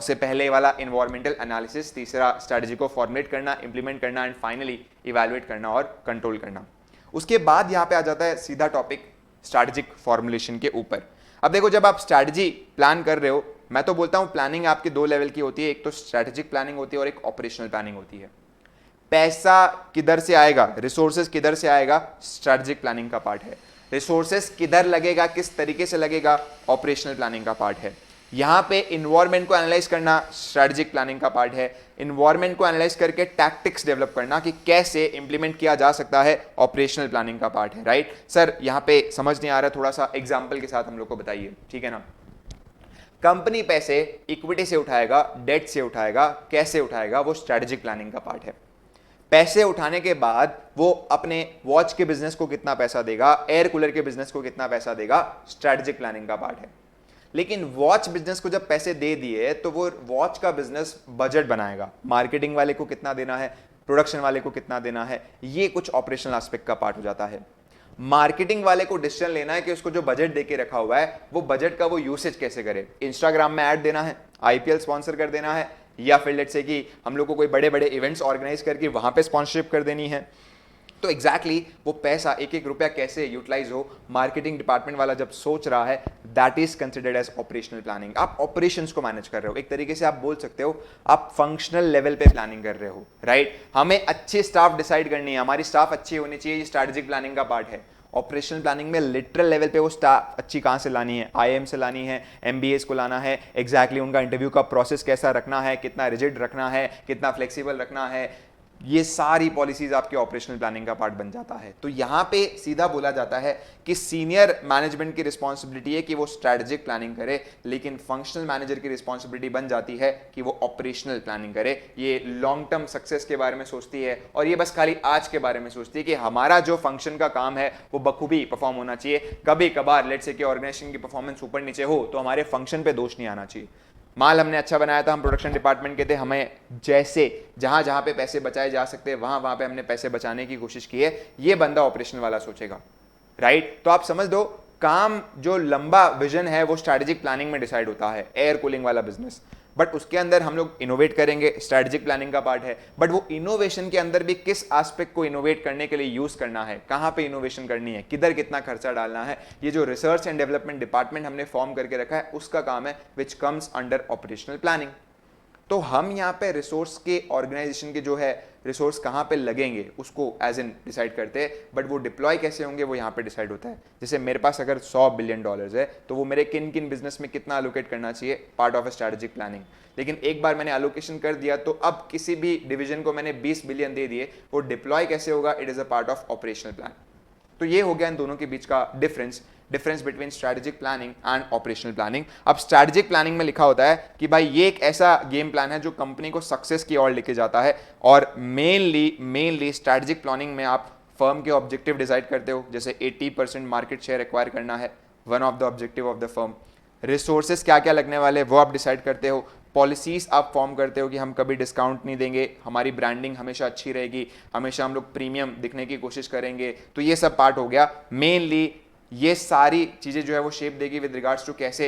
से पहले वाला इन्वायरमेंटल एनालिसिस. तीसरा, स्ट्रैटेजी को फॉर्मुलेट करना, इंप्लीमेंट करना एंड फाइनली इवैल्यूएट करना और कंट्रोल करना. उसके बाद यहाँ पे आ जाता है सीधा टॉपिक स्ट्रैटेजिक फॉर्मुलेशन के ऊपर. अब देखो, जब आप स्ट्रैटेजी प्लान कर रहे हो, मैं तो बोलता हूँ प्लानिंग आपकी 2 लेवल की होती है. एक तो स्ट्रैटेजिक प्लानिंग होती है और एक ऑपरेशनल प्लानिंग होती है. पैसा किधर से आएगा, रिसोर्सेज किधर से आएगा, स्ट्रैटेजिक प्लानिंग का पार्ट है. रिसोर्सेज किधर लगेगा, किस तरीके से लगेगा, ऑपरेशनल प्लानिंग का पार्ट है. यहां पे इन्वायरमेंट को एनालाइज करना स्ट्रैटेजिक प्लानिंग का पार्ट है. इन्वायरमेंट को एनालाइज करके टैक्टिक्स डेवलप करना कि कैसे इंप्लीमेंट किया जा सकता है, ऑपरेशनल प्लानिंग का पार्ट है. राइट सर, यहां पे समझ नहीं आ रहा, थोड़ा सा एग्जांपल के साथ हम लोग को बताइए, ठीक है ना. कंपनी पैसे इक्विटी से उठाएगा, डेट से उठाएगा, कैसे उठाएगा, वो स्ट्रैटेजिक प्लानिंग का पार्ट है. पैसे उठाने के बाद वो अपने वॉच के बिजनेस को कितना पैसा देगा, एयर कूलर के बिजनेस को कितना पैसा देगा, स्ट्रैटेजिक प्लानिंग का पार्ट है. लेकिन वॉच बिजनेस को जब पैसे दे दिए तो वो वॉच का बिजनेस बजट बनाएगा, मार्केटिंग वाले को कितना देना है, प्रोडक्शन वाले को कितना देना है, ये कुछ ऑपरेशनल एस्पेक्ट का पार्ट हो जाता है. मार्केटिंग वाले को डिसीजन लेना है कि उसको जो बजट देके रखा हुआ है वो बजट का वो यूसेज कैसे करे. इंस्टाग्राम में ऐड देना है, आईपीएल स्पॉन्सर कर देना है, या फिर लेट्स से कि हम लोग को कोई बड़े बड़े इवेंट्स ऑर्गेनाइज करके वहां पे स्पॉन्सरशिप कर देनी है, तो एग्जैक्टली वो पैसा एक एक रुपया कैसे यूटिलाइज हो, मार्केटिंग डिपार्टमेंट वाला जब सोच रहा है, that is considered as operational planning. आप ऑपरेशंस को मैनेज कर रहे हो, एक तरीके से आप बोल सकते हो आप फंक्शनल लेवल पे प्लानिंग कर रहे हो, राइट। हमें अच्छे स्टाफ डिसाइड करनी है, हमारी स्टाफ अच्छी होनी चाहिए, ये स्ट्रैटेजिक प्लानिंग का पार्ट है। ऑपरेशनल प्लानिंग में लिटरल लेवल पे वो स्टाफ अच्छी कहाँ से लानी है, आईएम से लानी है, एमबीएस को लाना है, एग्जैक्टली उनका इंटरव्यू का प्रोसेस कैसा रखना है, कितना रिजिड रखना है, कितना फ्लेक्सिबल रखना है, ये सारी पॉलिसीज आपके ऑपरेशनल प्लानिंग का पार्ट बन जाता है। तो यहां पे सीधा बोला जाता है कि सीनियर मैनेजमेंट की रिस्पॉन्सिबिलिटी है कि वो स्ट्रैटेजिक प्लानिंग करे, लेकिन फंक्शनल मैनेजर की रिस्पॉन्सिबिलिटी बन जाती है कि वो ऑपरेशनल प्लानिंग करे। ये लॉन्ग टर्म सक्सेस के बारे में सोचती है और ये बस खाली आज के बारे में सोचती है कि हमारा जो फंक्शन का काम है वो बखूबी परफॉर्म होना चाहिए। कभी कभार लेट्स से कि ऑर्गेनाइजेशन की परफॉर्मेंस ऊपर नीचे हो तो हमारे फंक्शन पे दोष नहीं आना चाहिए। माल हमने अच्छा बनाया था, हम प्रोडक्शन डिपार्टमेंट के थे, हमें जैसे जहां जहां पे पैसे बचाए जा सकते हैं वहां वहां पे हमने पैसे बचाने की कोशिश की है, ये बंदा ऑपरेशन वाला सोचेगा, राइट। तो आप समझ दो काम जो लंबा विजन है वो स्ट्रैटेजिक प्लानिंग में डिसाइड होता है। एयर कूलिंग वाला बिजनेस, बट उसके अंदर हम लोग इनोवेट करेंगे, स्ट्रैटेजिक प्लानिंग का पार्ट है। बट वो इनोवेशन के अंदर भी किस एस्पेक्ट को इनोवेट करने के लिए यूज करना है, कहां पे इनोवेशन करनी है, किधर कितना खर्चा डालना है, ये जो रिसर्च एंड डेवलपमेंट डिपार्टमेंट हमने फॉर्म करके रखा है उसका काम है, which comes under operational planning. तो हम यहाँ पे रिसोर्स के ऑर्गेनाइजेशन के जो है रिसोर्स कहाँ पे लगेंगे उसको एज इन डिसाइड करते हैं, बट वो डिप्लॉय कैसे होंगे वो यहाँ पे डिसाइड होता है। जैसे मेरे पास अगर $100 बिलियन है तो वो मेरे किन किन बिजनेस में कितना एलोकेट करना चाहिए, part of a strategic planning. लेकिन एक बार मैंने एलोकेशन कर दिया तो अब किसी भी डिवीजन को मैंने 20 बिलियन दे दिए, वो डिप्लॉय कैसे होगा, it is a part of operational plan. तो ये हो गया इन दोनों के बीच का difference between strategic planning and operational planning. अब स्ट्रैटेजिक प्लानिंग में लिखा होता है कि भाई ये एक ऐसा गेम प्लान है जो कंपनी को सक्सेस की ओर लेके जाता है, और मेनली स्ट्रैटेजिक प्लानिंग में आप फर्म के ऑब्जेक्टिव डिसाइड करते हो, जैसे 80% मार्केट शेयर एक्वायर करना है, one of the objective of the firm. Resources क्या क्या लगने वाले वो आप डिसाइड करते हो, पॉलिसीज आप फॉर्म करते हो कि हम कभी डिस्काउंट नहीं देंगे, हमारी ब्रांडिंग हमेशा अच्छी रहेगी, हमेशा हम लोग प्रीमियम दिखने की कोशिश करेंगे। तो ये सब पार्ट हो गया। मेनली ये सारी चीज़ें जो है वो शेप देगी विद रिगार्ड्स टू कैसे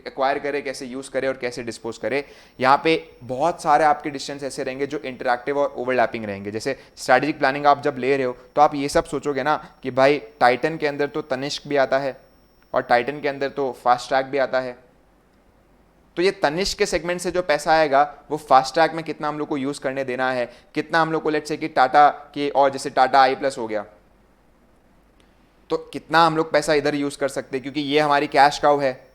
एक्वायर करे, कैसे यूज़ करे और कैसे डिस्पोज करे। यहाँ पे बहुत सारे आपके डिसीजंस ऐसे रहेंगे जो इंटरैक्टिव और ओवरलैपिंग रहेंगे। जैसे स्ट्रैटेजिक प्लानिंग आप जब ले रहे हो तो आप ये सब सोचोगे ना कि भाई टाइटन के अंदर तो तनिष्क भी आता है और टाइटन के अंदर तो फास्ट ट्रैक भी आता है, तो ये तनिष्क के सेगमेंट से जो पैसा आएगा वो फास्ट ट्रैक में कितना हम लोग को यूज करने देना है, कितना हम लोग को लेट्स से कि टाटा के, और जैसे टाटा आई प्लस हो गया तो कितना हम लोग पैसा इधर यूज कर सकते हैं, क्योंकि ये हमारी कैश काउ है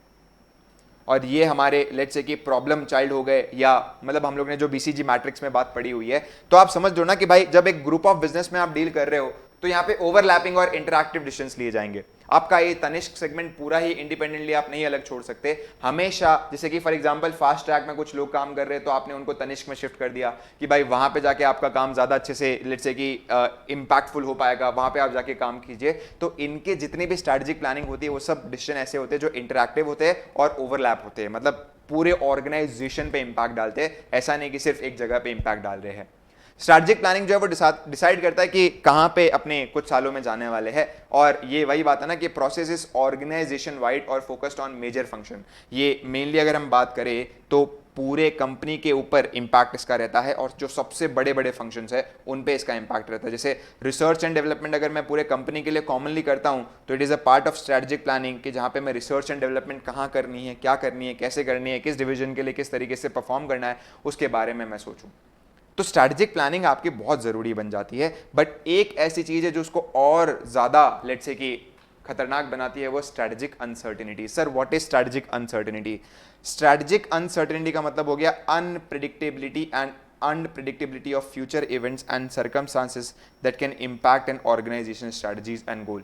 और ये हमारे लेट्स से कि प्रॉब्लम चाइल्ड हो गए, या मतलब हम लोग ने जो बीसीजी मैट्रिक्स में बात पढ़ी हुई है। तो आप समझ दो ना कि भाई जब एक ग्रुप ऑफ बिजनेस में आप डील कर रहे हो तो यहाँ पे ओवरलैपिंग और इंटरैक्टिव डिसीजंस लिए जाएंगे। आपका ये तनिष्क सेगमेंट पूरा ही इंडिपेंडेंटली आप नहीं अलग छोड़ सकते हमेशा। जैसे कि फॉर एग्जांपल फास्ट ट्रैक में कुछ लोग काम कर रहे हैं तो आपने उनको तनिष्क में शिफ्ट कर दिया कि भाई वहां पे जाके आपका काम ज्यादा अच्छे से लेट्स से कि इंपैक्टफुल हो पाएगा, वहां पे आप जाके काम कीजिए। तो इनके जितनी भी स्ट्रैटेजिक प्लानिंग होती है वो सब डिसीजन ऐसे होते हैं जो इंटरैक्टिव होते हैं और ओवरलैप होते हैं, मतलब पूरे ऑर्गेनाइजेशन पे इंपैक्ट डालते हैं, ऐसा नहीं कि सिर्फ एक जगह पे इंपैक्ट डाल रहे हैं। स्ट्रैटेजिक प्लानिंग जो है वो डिसाइड करता है कि कहां पे अपने कुछ सालों में जाने वाले हैं, और ये वही बात है ना कि प्रोसेस इज ऑर्गेनाइजेशन वाइड और फोकस्ड ऑन मेजर फंक्शन। ये मेनली अगर हम बात करें तो पूरे कंपनी के ऊपर इंपैक्ट इसका रहता है, और जो सबसे बड़े बड़े फंक्शंस है उन पे इसका इंपैक्ट रहता है। जैसे रिसर्च एंड डेवलपमेंट अगर मैं पूरे कंपनी के लिए कॉमनली करता हूं तो it is a part of strategic planning कि जहां पे मैं रिसर्च एंड डेवलपमेंट कहां करनी है, क्या करनी है, कैसे करनी है, किस डिवीजन के लिए किस तरीके से परफॉर्म करना है, उसके बारे में मैं सोचूं। तो स्ट्रैटेजिक प्लानिंग आपकी बहुत ज़रूरी बन जाती है। बट एक ऐसी चीज़ है जो उसको और ज़्यादा लेट्स से कि खतरनाक बनाती है, वो strategic uncertainty. Sir what is strategic uncertainty? Strategic uncertainty का मतलब हो गया unpredictability of future events and circumstances that can impact an organization's strategies and goal।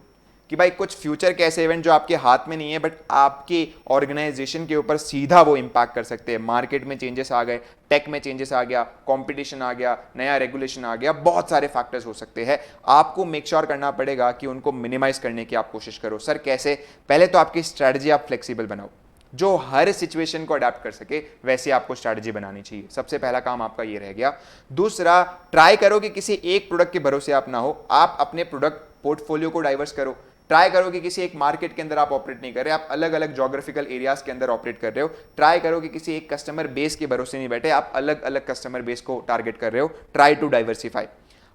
कि भाई कुछ फ्यूचर के ऐसे इवेंट जो आपके हाथ में नहीं है बट आपके ऑर्गेनाइजेशन के ऊपर सीधा वो इंपैक्ट कर सकते हैं। मार्केट में चेंजेस आ गए, टेक में चेंजेस आ गया, कंपटीशन आ गया, नया रेगुलेशन आ गया, बहुत सारे फैक्टर्स हो सकते हैं। आपको मेक श्योर करना पड़ेगा कि उनको मिनिमाइज करने की आप कोशिश करो। सर कैसे? पहले तो आपकी स्ट्रैटेजी आप फ्लेक्सिबल बनाओ, जो हर सिचुएशन को अडेप्ट कर सके वैसे आपको स्ट्रैटेजी बनानी चाहिए। सबसे पहला काम आपका ये रह गया। दूसरा, ट्राई करो कि किसी एक प्रोडक्ट के भरोसे आप ना हो, आप अपने प्रोडक्ट पोर्टफोलियो को डाइवर्स करो। ट्राई करो कि किसी एक मार्केट के अंदर आप ऑपरेट नहीं कर रहे, आप अलग अलग जोग्राफिकल एरियाज के अंदर ऑपरेट कर रहे हो। ट्राई करो कि किसी एक कस्टमर बेस के भरोसे नहीं बैठे, आप अलग अलग कस्टमर बेस को टारगेट कर रहे हो। Try to diversify.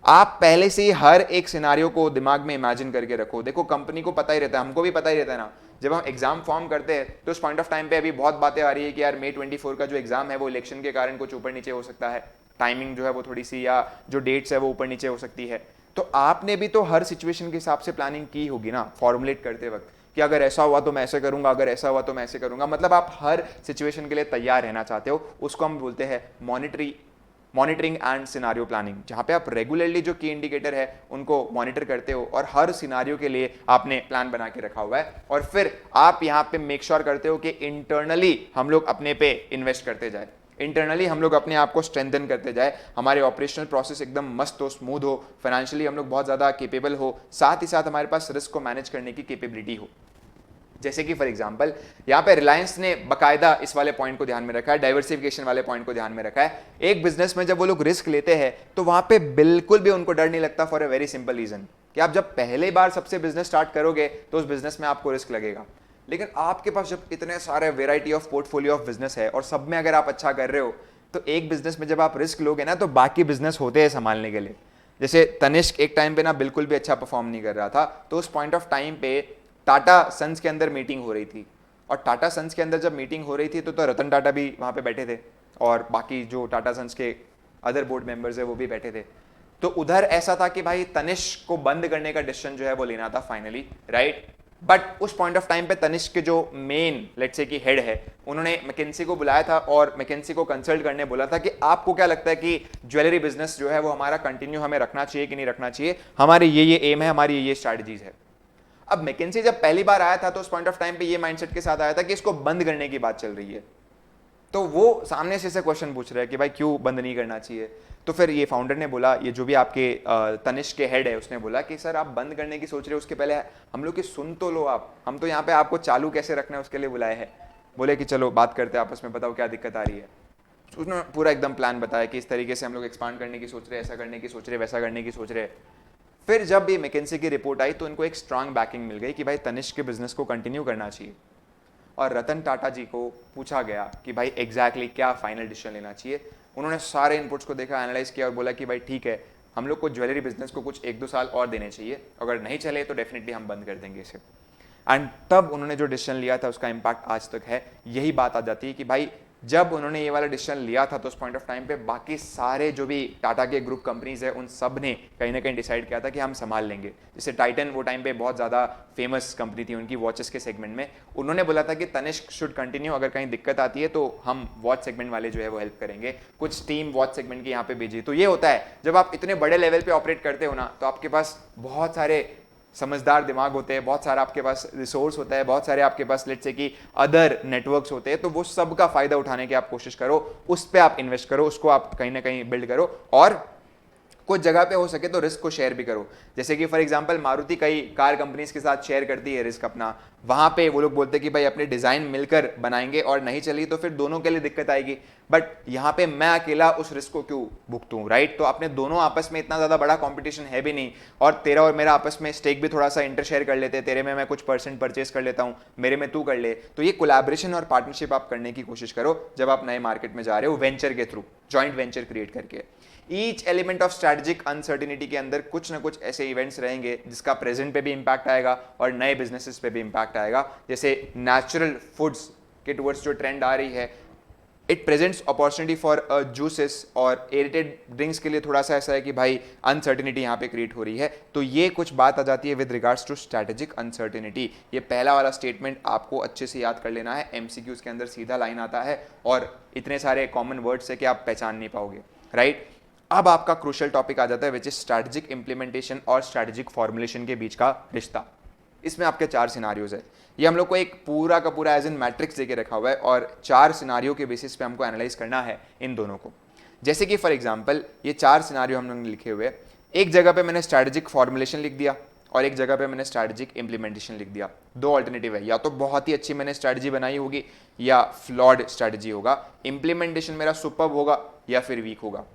आप पहले से ही हर एक सिनारियो को दिमाग में इमेजिन करके रखो। देखो कंपनी को पता ही रहता है, हमको भी पता ही रहता है ना, जब हम एग्जाम फॉर्म करते हैं तो उस पॉइंट ऑफ टाइम पे अभी बहुत बातें आ रही है कि यार मई 24 का जो एग्जाम है वो इलेक्शन के कारण कुछ ऊपर नीचे हो सकता है, टाइमिंग जो है वो थोड़ी सी, या जो डेट्स है वो ऊपर नीचे हो सकती है। तो आपने भी तो हर सिचुएशन के हिसाब से प्लानिंग की होगी ना फॉर्मुलेट करते वक्त, कि अगर ऐसा हुआ तो मैं ऐसे करूंगा, अगर ऐसा हुआ तो मैं ऐसे करूंगा। मतलब आप हर सिचुएशन के लिए तैयार रहना चाहते हो। उसको हम बोलते हैं मॉनिटरिंग एंड सिनारियो प्लानिंग, जहां पे आप रेगुलरली जो की इंडिकेटर है उनको मॉनिटर करते हो और हर सिनारियो के लिए आपने प्लान बना के रखा हुआ है। और फिर आप यहां पे मेक श्योर करते हो कि इंटरनली हम लोग अपने पे इन्वेस्ट करते जाए, इंटरनली हम लोग अपने आप को स्ट्रेंथन करते जाए, हमारे ऑपरेशनल प्रोसेस एकदम मस्त हो, स्मूथ हो, फाइनेंशियली हम लोग बहुत ज़्यादा केपेबल हो, साथ ही साथ हमारे पास रिस्क को मैनेज करने की कैपेबिलिटी हो। जैसे कि फॉर एग्जांपल यहाँ पे रिलायंस ने बकायदा इस वाले पॉइंट को ध्यान में रखा है, डाइवर्सिफिकेशन वाले पॉइंट को ध्यान में रखा है। एक बिजनेस में जब वो लोग रिस्क लेते हैं तो वहां पे बिल्कुल भी उनको डर नहीं लगता, for a very simple reason कि आप जब पहले बार सबसे बिजनेस स्टार्ट करोगे तो उस बिजनेस में आपको रिस्क लगेगा। लेकिन आपके पास जब इतने सारे variety of portfolio of business है और सब में अगर आप अच्छा कर रहे हो, तो एक बिजनेस में जब आप रिस्क लोगे ना तो बाकी बिजनेस होते हैं संभालने के लिए। जैसे तनिष्क एक टाइम पे ना बिल्कुल भी अच्छा परफॉर्म नहीं कर रहा था, तो उस पॉइंट ऑफ टाइम पे टाटा सन्स के अंदर मीटिंग हो रही थी, और टाटा सन्स के अंदर जब मीटिंग हो रही थी तो रतन टाटा भी वहां पे बैठे थे और बाकी जो टाटा सन्स के अदर बोर्ड मेंबर्स है वो भी बैठे थे। तो उधर ऐसा था कि भाई तनिष्क को बंद करने का डिसीजन जो है वो लेना था फाइनली, राइट। बट उस पॉइंट ऑफ टाइम पे तनिष्क के जो मेन लेट्स से कि हेड है, उन्होंने मैकेंसी को बुलाया था और मैकेंसी को कंसल्ट करने बोला था कि आपको क्या लगता है कि ज्वेलरी बिजनेस जो है वो हमारा कंटिन्यू हमें रखना चाहिए कि नहीं रखना चाहिए, हमारे ये एम है, हमारी ये स्ट्रैटेजीज है। अब मैकेंसी जब पहली बार आया था तो उस पॉइंट ऑफ टाइम पे ये माइंडसेट के साथ आया था कि इसको बंद करने की बात चल रही है। तो वो सामने से क्वेश्चन पूछ रहा है कि भाई क्यों बंद नहीं करना चाहिए। तो फिर ये फाउंडर ने बोला, ये जो भी आपके तनिष्क के हेड है उसने बोला कि सर आप बंद करने की सोच रहे हो, उसके पहले हम लोग की सुन तो लो आप, हम तो यहाँ पे आपको चालू कैसे रखना है उसके लिए बुलाए हैं। बोले कि चलो बात करते हैं आपस में, बताओ क्या दिक्कत आ रही है। उसने पूरा एकदम प्लान बताया कि इस तरीके से हम लोग एक्सपांड करने की सोच रहे हैं, ऐसा करने की सोच रहे, वैसा करने की सोच रहे। फिर जब ये मैकेंसी की रिपोर्ट आई तो इनको एक स्ट्रांग बैकिंग मिल गई कि भाई तनिष्क के बिजनेस को कंटिन्यू करना चाहिए। और रतन टाटा जी को पूछा गया कि भाई एग्जैक्टली क्या फाइनल डिसीजन लेना चाहिए। उन्होंने सारे इनपुट्स को देखा, एनालाइज किया और बोला कि भाई ठीक है, हम लोग को ज्वेलरी बिजनेस को कुछ 1-2 साल और देने चाहिए, अगर नहीं चले तो डेफिनेटली हम बंद कर देंगे इसे। एंड तब उन्होंने जो डिसीजन लिया था उसका इम्पैक्ट आज तक है। यही बात आ जाती है कि भाई जब उन्होंने ये वाला डिसीजन लिया था तो उस पॉइंट ऑफ टाइम पे बाकी सारे जो भी टाटा के ग्रुप कंपनीज है उन सब ने कहीं ना कहीं डिसाइड किया था कि हम संभाल लेंगे। जैसे टाइटन वो टाइम पे बहुत ज़्यादा फेमस कंपनी थी उनकी वॉचेस के सेगमेंट में, उन्होंने बोला था कि तनिष्क शुड कंटिन्यू, अगर कहीं दिक्कत आती है तो हम वॉच सेगमेंट वाले जो है वो हेल्प करेंगे। कुछ टीम वॉच सेगमेंट की यहाँ पे भेजी। तो ये होता है जब आप इतने बड़े लेवल पे ऑपरेट करते हो ना, तो आपके पास बहुत सारे समझदार दिमाग होते हैं, बहुत सारा आपके पास रिसोर्स होता है, बहुत सारे आपके पास लेट्स से कि अदर नेटवर्क्स होते हैं। तो वो सब का फायदा उठाने की आप कोशिश करो, उस पर आप इन्वेस्ट करो, उसको आप कहीं ना कहीं बिल्ड करो, और कुछ जगह पे हो सके तो रिस्क को शेयर भी करो। जैसे कि फॉर एग्जांपल मारुति कई कार कंपनीज के साथ शेयर करती है रिस्क अपना, वहां पे वो लोग बोलते हैं कि भाई अपने डिजाइन मिलकर बनाएंगे और नहीं चली तो फिर दोनों के लिए दिक्कत आएगी। बट यहाँ पे मैं अकेला उस रिस्क को क्यों भुगतूं, राइट। तो अपने दोनों आपस में इतना ज्यादा बड़ा कंपटीशन है भी नहीं, और तेरा और मेरा आपस में स्टेक भी थोड़ा सा इंटर शेयर कर लेते हैं, तेरे में मैं कुछ परसेंट परचेस कर लेता हूँ, मेरे में तू कर ले। तो ये कोलैबोरेशन और पार्टनरशिप आप करने की कोशिश करो जब आप नए मार्केट में जा रहे हो, वेंचर के थ्रू, जॉइंट वेंचर क्रिएट करके। Each element of strategic uncertainty के अंदर कुछ ना कुछ ऐसे इवेंट्स रहेंगे जिसका प्रेजेंट पे भी इंपैक्ट आएगा और नए बिजनेसेस पे भी इंपैक्ट आएगा। जैसे नेचुरल फूड्स के टुवर्ड्स जो ट्रेंड आ रही है, it presents opportunity for juices, और एरेटेड ड्रिंक्स के लिए थोड़ा सा ऐसा है कि भाई अनसर्टिनिटी यहाँ पे क्रिएट हो रही है। तो ये कुछ बात आ जाती है with regards to strategic uncertainty. ये पहला वाला स्टेटमेंट आपको अच्छे से याद कर लेना है, एमसीक्यूज के अंदर सीधा लाइन आता है और इतने सारे कॉमन वर्ड्स है कि आप पहचान नहीं पाओगे, राइट। अब आपका क्रूशियल टॉपिक आ जाता है विच इज स्ट्रैटेजिक इंप्लीमेंटेशन और स्ट्रैटेजिक फॉर्मुलेशन के बीच का रिश्ता। इसमें आपके 4 सिनारियोज है। ये हम लोग को एक पूरा का पूरा एज इन मैट्रिक्स देके रखा हुआ है और 4 सिनारियो के बेसिस पे हमको एनालाइज करना है इन दोनों को। जैसे कि फॉर एग्जांपल ये 4 सिनारियो हम लोगों ने लिखे हुए, एक जगह पे मैंने स्ट्रैटेजिक फॉर्मुलेशन लिख दिया और एक जगह पे मैंने स्ट्रैटेजिक इंप्लीमेंटेशन लिख दिया। 2 ऑल्टरनेटिव है, या तो बहुत ही अच्छी मैंने स्ट्रैटेजी बनाई होगी या फ्लॉड स्ट्रैटेजी होगा, इंप्लीमेंटेशन मेरा सुपर्ब होगा या फिर वीक होगा।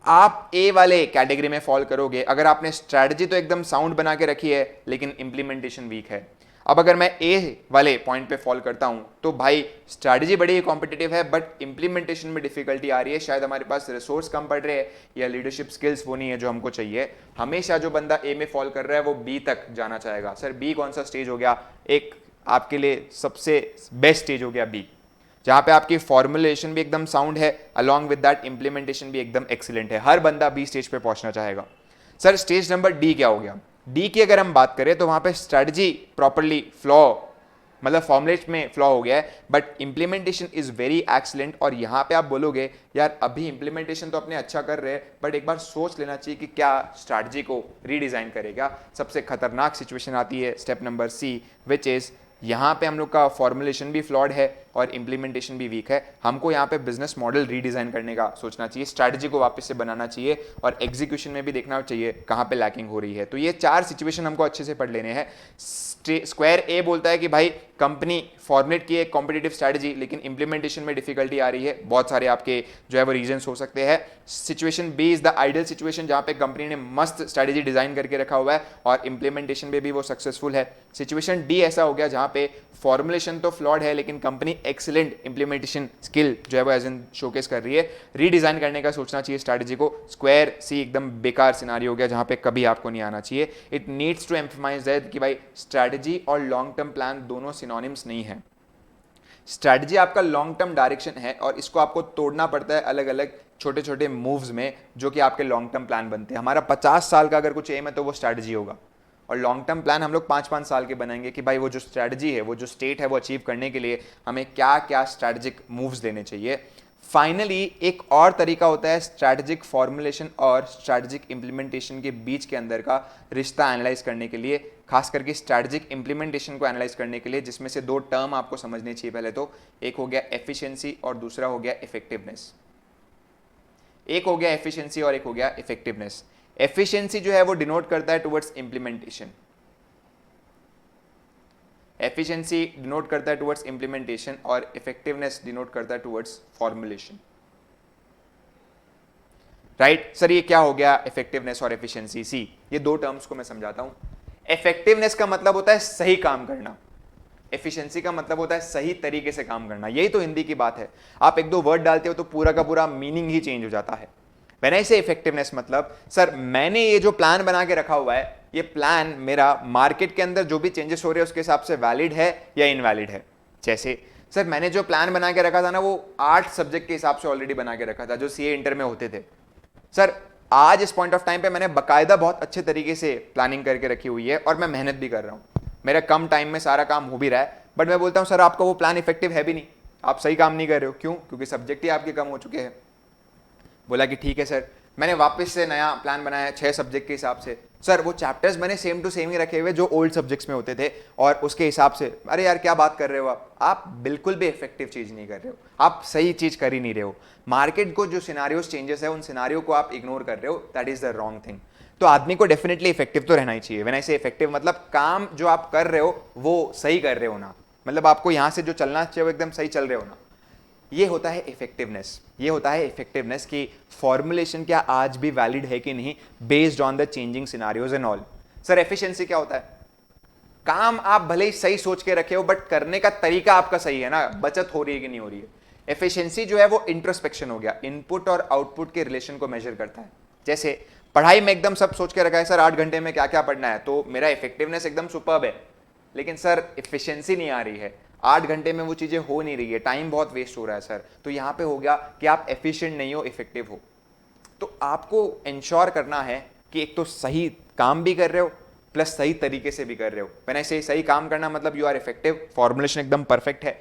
आप ए वाले कैटेगरी में फॉल करोगे अगर आपने स्ट्रैटेजी तो एकदम साउंड बना के रखी है लेकिन इंप्लीमेंटेशन वीक है। अब अगर मैं ए वाले पॉइंट पे फॉल करता हूं तो भाई स्ट्रैटेजी बड़ी कॉम्पिटिटिव है बट इंप्लीमेंटेशन में डिफिकल्टी आ रही है, शायद हमारे पास रिसोर्स कम पड़ रहे हैं या लीडरशिप स्किल्स वो नहीं है जो हमको चाहिए। हमेशा जो बंदा ए में फॉल कर रहा है वो बी तक जाना चाहेगा। सर बी कौन सा स्टेज हो गया? एक आपके लिए सबसे बेस्ट स्टेज हो गया बी, जहां पे आपकी फॉर्मुलेशन भी एकदम साउंड है, अलॉन्ग विद दैट इंप्लीमेंटेशन भी एकदम एक्सीलेंट है। हर बंदा बी स्टेज पे पहुंचना चाहेगा। सर स्टेज नंबर डी क्या हो गया? डी की अगर हम बात करें तो वहां पे स्ट्रेटजी प्रॉपरली फ्लॉ, मतलब फॉर्मुलेट में फ्लॉ हो गया है but implementation is very excellent. और यहां पे आप बोलोगे यार अभी इंप्लीमेंटेशन तो अपने अच्छा कर रहे हैं बट एक बार सोच लेना चाहिए कि क्या स्ट्रैटेजी को रीडिजाइन करेगा। सबसे खतरनाक सिचुएशन आती है step number C, which is यहाँ पे हम लोग का फॉर्मुलेशन भी फ्लॉड है और इंप्लीमेंटेशन भी वीक है। हमको यहाँ पे बिजनेस मॉडल रीडिजाइन करने का सोचना चाहिए, स्ट्रैटेजी को वापस से बनाना चाहिए और एग्जीक्यूशन में भी देखना चाहिए कहाँ पे लैकिंग हो रही है। तो ये 4 सिचुएशन हमको अच्छे से पढ़ लेने हैं। स्क्वायर ए बोलता है कि भाई कंपनी फॉर्मुलेट की एक कॉम्पिटिटिव स्ट्रैटेजी लेकिन इंप्लीमेंटेशन में डिफिकल्टी आ रही है, बहुत सारे आपके जो है वो रीजंस हो सकते हैं। Situation B is the ideal situation, जहां पे कंपनी ने मस्त स्ट्रैटेजी डिजाइन करके रखा हुआ है और इंप्लीमेंटेशन में भी वो सक्सेसफुल है। सिचुएशन डी ऐसा हो गया जहां पे फॉर्मुलेशन तो फ्लॉड है लेकिन कंपनी एक्सीलेंट इंप्लीमेंटेशन स्किल जो है वो एज इन शोकेस कर रही है। रीडिजाइन करने का सोचना चाहिए स्ट्रैटेजी को। स्क्वायर सी एकदम बेकार सिनारियो हो गया जहां पे कभी आपको नहीं आना चाहिए। It needs to emphasise that कि भाई स्ट्रैटेजी और लॉन्ग टर्म प्लान दोनों सिनोनिम्स नहीं है। स्ट्रैटेजी आपका लॉन्ग टर्म डायरेक्शन है और इसको आपको तोड़ना पड़ता है अलग अलग छोटे छोटे मूव्स में जो कि आपके लॉन्ग टर्म प्लान बनते हैं। हमारा 50 साल का अगर कुछ एम है तो वो स्ट्रैटेजी होगा और लॉन्ग टर्म प्लान हम लोग 5-5 साल के बनाएंगे कि भाई वो जो स्ट्रैटेजी है, वो जो स्टेट है, वो अचीव करने के लिए हमें क्या क्या स्ट्रैटेजिक मूव्स लेने चाहिए। फाइनली एक और तरीका होता है स्ट्रैटेजिक फॉर्मुलेशन और स्ट्रैटेजिक इंप्लीमेंटेशन के बीच के अंदर का रिश्ता एनालाइज करने के लिए, खास करके स्ट्रैटेजिक इंप्लीमेंटेशन को एनालाइज करने के लिए, जिसमें से 2 टर्म आपको समझनी चाहिए। पहले तो एक हो गया एफिशिएंसी और दूसरा हो गया इफेक्टिवनेस। एक हो गया एफिशिएंसी और एक हो गया इफेक्टिवनेस। एफिशिएंसी जो है वो डिनोट करता है टुवर्ड्स इंप्लीमेंटेशन, एफिशिएंसी डिनोट करता है टुवर्ड्स इंप्लीमेंटेशन और इफेक्टिवनेस डिनोट करता है टुवर्ड्स फॉर्मुलेशन। राइट सर, ये क्या हो गया इफेक्टिवनेस और एफिशिएंसी? सी, ये 2 टर्म्स को मैं समझाता हूं। इफेक्टिवनेस का मतलब होता है सही काम करना, एफिशिएंसी का मतलब होता है सही तरीके से काम करना। यही तो हिंदी की बात है, आप 1-2 वर्ड डालते हो तो पूरा का पूरा मीनिंग ही चेंज हो जाता है। मैंने इसे इफेक्टिवनेस मतलब सर मैंने ये जो प्लान बना के रखा हुआ है, ये प्लान मेरा मार्केट के अंदर जो भी चेंजेस हो रहे हैं उसके हिसाब से वैलिड है या इनवैलिड है। जैसे सर मैंने जो प्लान बना के रखा था ना, वो 8 सब्जेक्ट के हिसाब से ऑलरेडी बना के रखा था जो सीए इंटर में होते थे। सर आज इस पॉइंट ऑफ टाइम पे मैंने बकायदा बहुत अच्छे तरीके से प्लानिंग करके रखी हुई है और मैं मेहनत भी कर रहा हूँ, मेरा कम टाइम में सारा काम हो भी रहा है, बट मैं बोलता हूँ सर आपका वो प्लान इफेक्टिव है भी नहीं, आप सही काम नहीं कर रहे हो। क्यों? क्योंकि सब्जेक्ट ही आपके कम हो चुके हैं। बोला कि ठीक है सर, मैंने वापस से नया प्लान बनाया 6 सब्जेक्ट के हिसाब से। सर वो चैप्टर्स मैंने सेम टू सेम ही रखे हुए जो ओल्ड सब्जेक्ट्स में होते थे और उसके हिसाब से। अरे यार क्या बात कर रहे हो आप बिल्कुल भी इफेक्टिव चीज नहीं कर रहे हो, आप सही चीज कर ही नहीं रहे हो। मार्केट को जो सिनारियोस चेंजेस है उन सिनारियो को आप इग्नोर कर रहे हो, that is the wrong thing. तो आदमी को डेफिनेटली इफेक्टिव तो रहना ही चाहिए। व्हेन आई से इफेक्टिव मतलब काम जो आप कर रहे हो वो सही कर रहे हो ना, मतलब आपको यहां से जो चलना चाहिए वो एकदम सही चल रहे हो ना, ये होता है इफेक्टिवनेस। ये होता है इफेक्टिवनेस की फॉर्मुलेशन क्या आज भी वैलिड है कि नहीं, based on the changing scenarios and all. Sir efficiency क्या होता है? काम आप भले ही सही सोच के रखे हो बट करने का तरीका आपका सही है ना, बचत हो रही है कि नहीं हो रही है। एफिशिएंसी जो है वो इंट्रोस्पेक्शन हो गया, इनपुट और आउटपुट के रिलेशन को मेजर करता है। जैसे पढ़ाई में एकदम सब सोच के रखा है सर 8 घंटे में क्या क्या पढ़ना है, तो मेरा इफेक्टिवनेस एकदम सुपर्ब है, लेकिन सर इफिशिएंसी नहीं आ रही है, 8 घंटे में वो चीजें हो नहीं रही है, टाइम बहुत वेस्ट हो रहा है सर। तो यहां पे हो गया कि आप एफिशिएंट नहीं हो, इफेक्टिव हो। तो आपको इंश्योर करना है कि एक तो सही काम भी कर रहे हो प्लस सही तरीके से भी कर रहे हो। व्हेन आई से सही काम करना मतलब यू आर इफेक्टिव, फॉर्मुलेशन एकदम परफेक्ट है।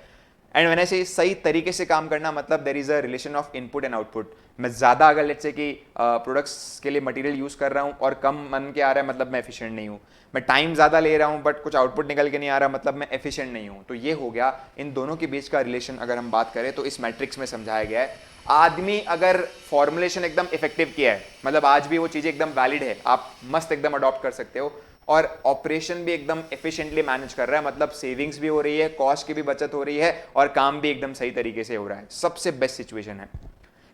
एंड व्हेन आई से सही तरीके से काम करना मतलब there is a relation of input and output. मैं ज्यादा अगर लेट्स से कि प्रोडक्ट्स के लिए मटेरियल यूज कर रहा हूं और कम मन के आ रहा है मतलब मैं एफिशिएंट नहीं हूं। मैं टाइम ज्यादा ले रहा हूं बट कुछ आउटपुट निकल के नहीं आ रहा मतलब मैं एफिशिएंट नहीं हूं। तो ये हो गया इन दोनों के बीच का रिलेशन। अगर हम बात करें तो इस मैट्रिक्स में समझाया गया है। आदमी अगर फॉर्मुलेशन एकदम इफेक्टिव किया है मतलब आज भी वो चीजें एकदम वैलिड है, आप मस्त एकदम अडॉप्ट कर सकते हो, और ऑपरेशन भी एकदम एफिशिएंटली मैनेज कर रहा है मतलब सेविंग्स भी हो रही है, कॉस्ट की भी बचत हो रही है और काम भी एकदम सही तरीके से हो रहा है, सबसे बेस्ट सिचुएशन है।